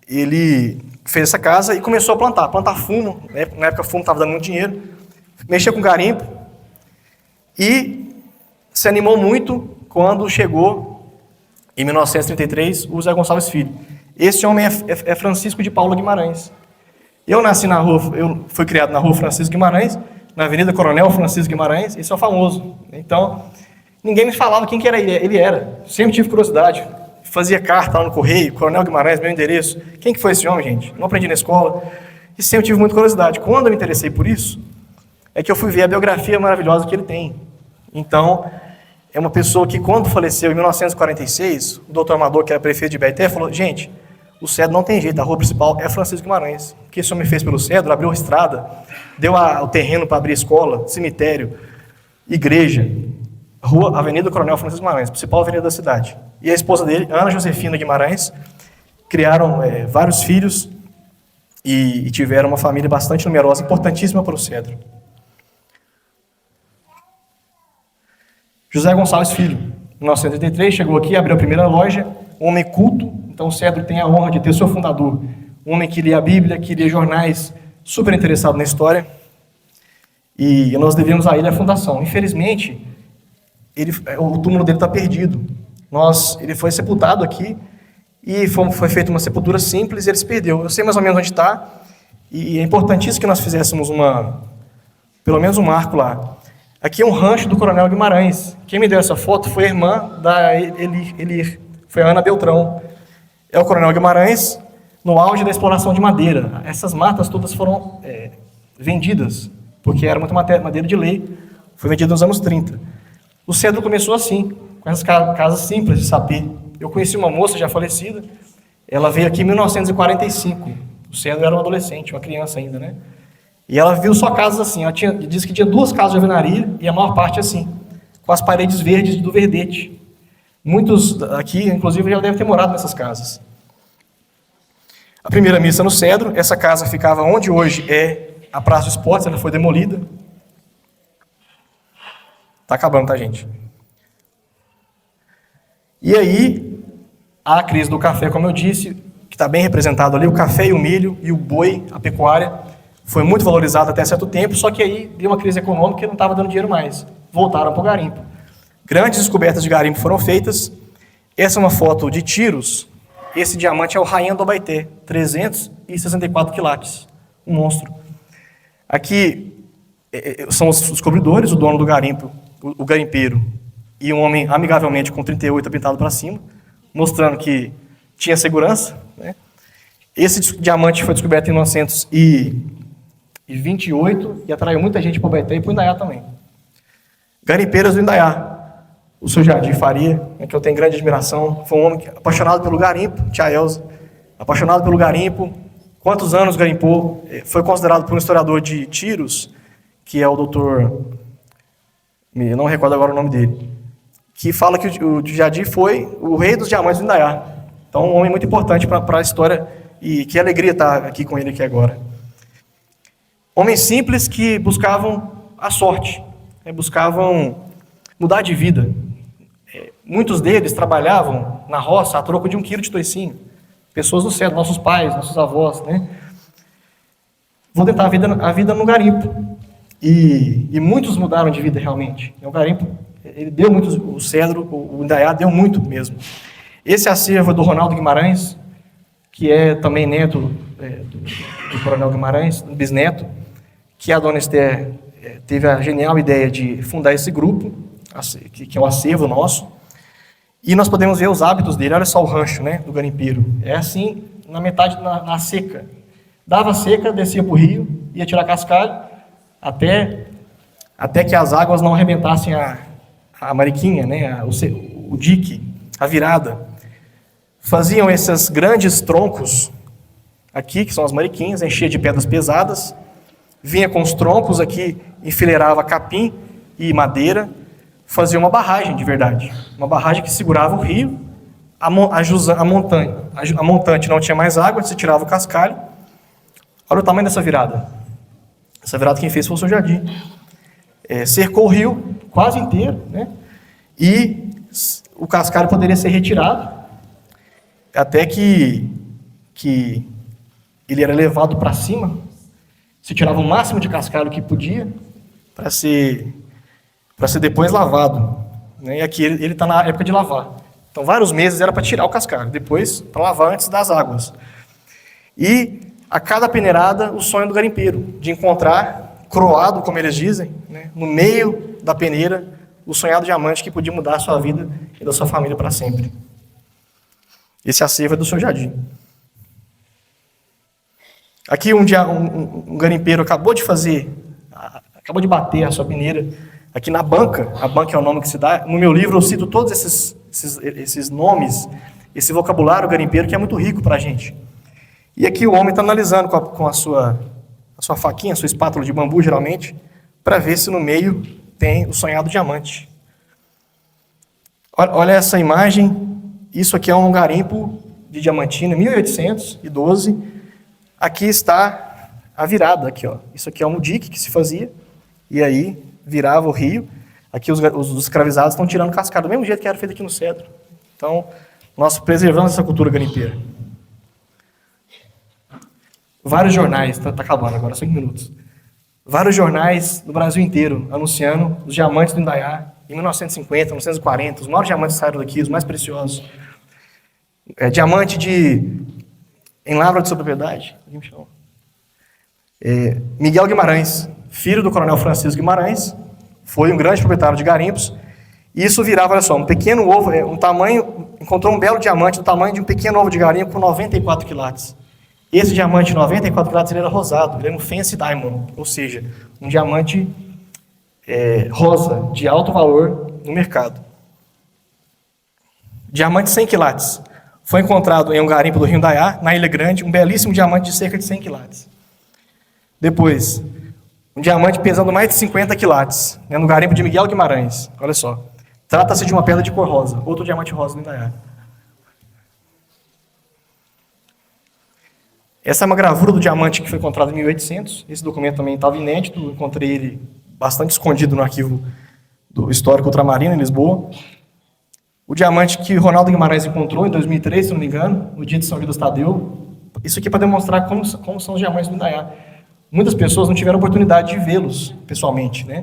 ele fez essa casa e começou a plantar fumo. Na época, fumo estava dando muito dinheiro. Mexia com garimpo. E se animou muito quando chegou, em 1933, o Zé Gonçalves Filho. Esse homem é Francisco de Paula Guimarães. Eu fui criado na rua Francisco Guimarães, na Avenida Coronel Francisco Guimarães. Esse é o famoso. Então, ninguém me falava quem que era ele era. Sempre tive curiosidade. Fazia carta lá no correio, Coronel Guimarães, meu endereço. Quem que foi esse homem, gente? Não aprendi na escola. E sempre tive muita curiosidade. Quando eu me interessei por isso, é que eu fui ver a biografia maravilhosa que ele tem. Então, é uma pessoa que, quando faleceu em 1946, o doutor Amador, que era prefeito de Ibaeté, falou: gente, o Cedro não tem jeito, a rua principal é Francisco Guimarães. O que esse homem fez pelo Cedro? Abriu a estrada, deu o terreno para abrir escola, cemitério, igreja, rua, Avenida Coronel Francisco Guimarães, principal avenida da cidade. E a esposa dele, Ana Josefina Guimarães, criaram vários filhos e tiveram uma família bastante numerosa, importantíssima para o Cedro. José Gonçalves Filho, em 1983, chegou aqui, abriu a primeira loja, um homem culto. Então o Cedro tem a honra de ter seu fundador, um homem que lia a Bíblia, que lia jornais, super interessado na história. E nós devemos a ele a fundação. Infelizmente, o túmulo dele está perdido. Ele foi sepultado aqui e foi feita uma sepultura simples e ele se perdeu. Eu sei mais ou menos onde está e é importantíssimo que nós fizéssemos pelo menos um marco lá. Aqui é um rancho do Coronel Guimarães. Quem me deu essa foto foi a irmã da Elir, foi a Ana Beltrão. É o Coronel Guimarães no auge da exploração de madeira. Essas matas todas foram vendidas, porque era muita madeira de lei. Foi vendida nos anos 30. O Cedro começou assim, com essas casas simples de sapê. Eu conheci uma moça já falecida, ela veio aqui em 1945. O Cedro era um adolescente, uma criança ainda, né? E ela viu só casas assim. Ela disse que tinha 2 casas de alvenaria e a maior parte assim, com as paredes verdes do verdete. Muitos aqui, inclusive, já devem ter morado nessas casas. A primeira missa no Cedro, essa casa ficava onde hoje é a Praça dos Esportes, ela foi demolida. Está acabando, tá, gente? E aí, a crise do café, como eu disse, que está bem representado ali, o café e o milho e o boi, a pecuária, foi muito valorizado até certo tempo, só que aí deu uma crise econômica e não estava dando dinheiro mais. Voltaram para o garimpo. Grandes descobertas de garimpo foram feitas. Essa é uma foto de tiros. Esse diamante é o Rainha do Abaeté, 364 quilates, um monstro. Aqui são os descobridores, o dono do garimpo, o garimpeiro, e um homem amigavelmente com 38 pintado para cima, mostrando que tinha segurança, né? Esse diamante foi descoberto em 1928 e atraiu muita gente para o Abaeté e para o Indaiá também. Garimpeiras do Indaiá. O seu Jardim Faria, que eu tenho grande admiração, foi um homem apaixonado pelo garimpo, tia Elza, apaixonado pelo garimpo. Quantos anos garimpou? Foi considerado por um historiador de tiros, que é o doutor, não recordo agora o nome dele, que fala que o Jardim foi o rei dos diamantes do Indaiá. Então, um homem muito importante para a história e que alegria estar aqui com ele aqui agora. Homens simples que buscavam a sorte, buscavam mudar de vida. Muitos deles trabalhavam na roça a troco de 1 quilo de toicinho. Pessoas do Cedro, nossos pais, nossos avós, né? Vão tentar a vida no garimpo. E muitos mudaram de vida realmente. O garimpo, ele deu muito, o Cedro, o Indaiá deu muito mesmo. Esse acervo é do Ronaldo Guimarães, que é também neto do Coronel Guimarães, bisneto, que a dona Esther teve a genial ideia de fundar esse grupo, que é o acervo nosso. E nós podemos ver os hábitos dele. Olha só o rancho, né, do garimpeiro. É assim, na metade, na seca. Dava seca, descia para o rio, ia tirar cascalho, até que as águas não arrebentassem a mariquinha, né, o dique, a virada. Faziam esses grandes troncos aqui, que são as mariquinhas, enchia de pedras pesadas, vinha com os troncos aqui, enfileirava capim e madeira, fazia uma barragem de verdade. Uma barragem que segurava o rio, a montante não tinha mais água, se tirava o cascalho. Olha o tamanho dessa virada. Essa virada quem fez foi o seu Jardim. Cercou o rio quase inteiro, né? E o cascalho poderia ser retirado, até que ele era levado para cima, se tirava o máximo de cascalho que podia, para ser depois lavado, né? E aqui ele está na época de lavar. Então, vários meses era para tirar o cascalho, depois para lavar antes das águas. E a cada peneirada, o sonho do garimpeiro, de encontrar, croado, como eles dizem, né, no meio da peneira, o sonhado diamante que podia mudar a sua vida e da sua família para sempre. Esse acervo é do seu Jardim. Aqui um garimpeiro acabou de bater a sua peneira, Aqui na banca, a banca é o nome que se dá. No meu livro eu cito todos esses nomes, esse vocabulário garimpeiro que é muito rico para a gente. E aqui o homem está analisando com a sua faquinha, a sua espátula de bambu, geralmente, para ver se no meio tem o sonhado diamante. Olha essa imagem. Isso aqui é um garimpo de diamantina, 1812. Aqui está a virada. Aqui, ó. Isso aqui é um dique que se fazia, e aí virava o rio. Aqui os escravizados estão tirando cascada, do mesmo jeito que era feito aqui no Cedro. Então, nós preservamos essa cultura garimpeira. Vários jornais, está acabando agora, 5 minutos. Vários jornais do Brasil inteiro anunciando os diamantes do Indaiá, em 1950, 1940, os maiores diamantes saíram daqui, os mais preciosos. Diamante em lavra de sua propriedade. Miguel Guimarães, filho do coronel Francisco Guimarães, foi um grande proprietário de garimpos. E isso virava, olha só, um pequeno ovo, encontrou um belo diamante do tamanho de um pequeno ovo de garimpo com 94 quilates. Esse diamante de 94 quilates ele era rosado, ele era um fancy diamond, ou seja, um diamante rosa, de alto valor no mercado. Diamante 100 quilates. Foi encontrado em um garimpo do Rio Indaiá, na Ilha Grande, um belíssimo diamante de cerca de 100 quilates. Depois, um diamante pesando mais de 50 quilates, no garimpo de Miguel Guimarães. Olha só. Trata-se de uma pedra de cor rosa, outro diamante rosa do Indaiá. Essa é uma gravura do diamante que foi encontrado em 1800. Esse documento também estava inédito, encontrei ele bastante escondido no arquivo do Histórico Ultramarino, em Lisboa. O diamante que Ronaldo Guimarães encontrou em 2003, se não me engano, no dia de São Judas Tadeu. Isso aqui é para demonstrar como são os diamantes do Indaiá. Muitas pessoas não tiveram oportunidade de vê-los pessoalmente, né?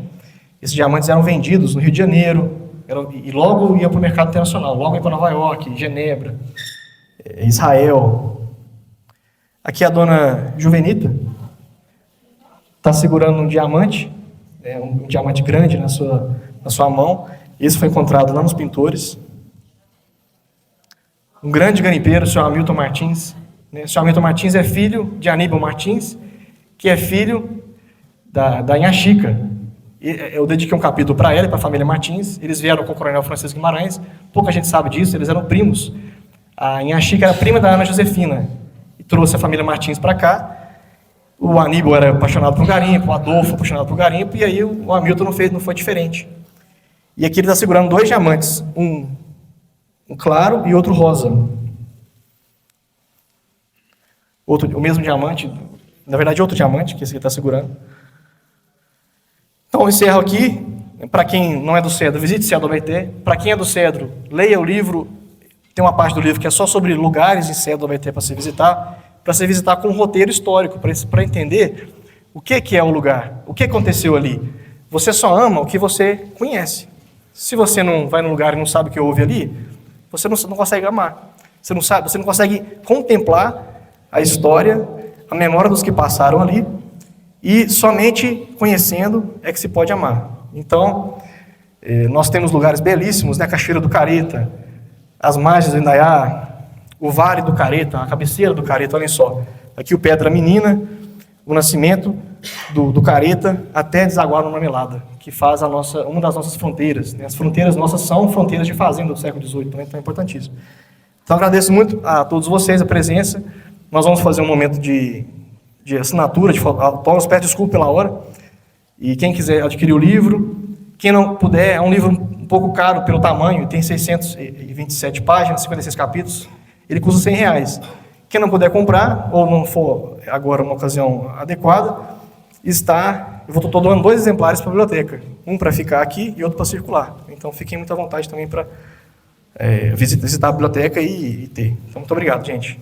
Esses diamantes eram vendidos no Rio de Janeiro, e logo iam para o mercado internacional, logo iam para Nova York, Genebra, Israel. Aqui a dona Juvenita está segurando um diamante grande na sua mão. Esse foi encontrado lá nos Pintores. Um grande garimpeiro, o senhor Hamilton Martins. O senhor Hamilton Martins é filho de Aníbal Martins, que é filho da Inhaxica. Eu dediquei um capítulo para ela e para a família Martins. Eles vieram com o coronel Francisco Guimarães. Pouca gente sabe disso, eles eram primos. A Inhaxica era prima da Ana Josefina. Trouxe a família Martins para cá. O Aníbal era apaixonado por garimpo, o Adolfo apaixonado por garimpo, e aí o Hamilton não foi diferente. E aqui ele está segurando 2 diamantes, um claro e outro rosa. O mesmo diamante, na verdade outro diamante que esse aqui está segurando. Então eu encerro aqui. Para quem não é do Cedro, visite Cedro Abaeté. Para quem é do Cedro, leia o livro. Tem uma parte do livro que é só sobre lugares em Cedro Abaeté para se visitar com um roteiro histórico, para entender o que é o lugar, o que aconteceu ali. Você só ama o que você conhece. Se você não vai no lugar e não sabe o que houve ali, você não consegue amar. Você não consegue contemplar a história, a memória dos que passaram ali, e somente conhecendo é que se pode amar. Então, nós temos lugares belíssimos, né? A Cachoeira do Careta, as margens do Indaiá, o Vale do Careta, a cabeceira do Careta, olhem só. Aqui o Pedra Menina, o nascimento do Careta até desaguar no Marmelada, que faz uma das nossas fronteiras. Né? As fronteiras nossas são fronteiras de fazenda do século XVIII, então é importantíssimo. Então agradeço muito a todos vocês a presença. Nós vamos fazer um momento de assinatura, Paulo, peço desculpa pela hora. E quem quiser adquirir o livro, quem não puder, é um livro um pouco caro pelo tamanho, tem 627 páginas, 56 capítulos, ele custa R$100. Quem não puder comprar, ou não for agora uma ocasião adequada, eu estou doando 2 exemplares para a biblioteca, um para ficar aqui e outro para circular. Então fiquem muito à vontade também para visitar a biblioteca e ter. Então muito obrigado, gente.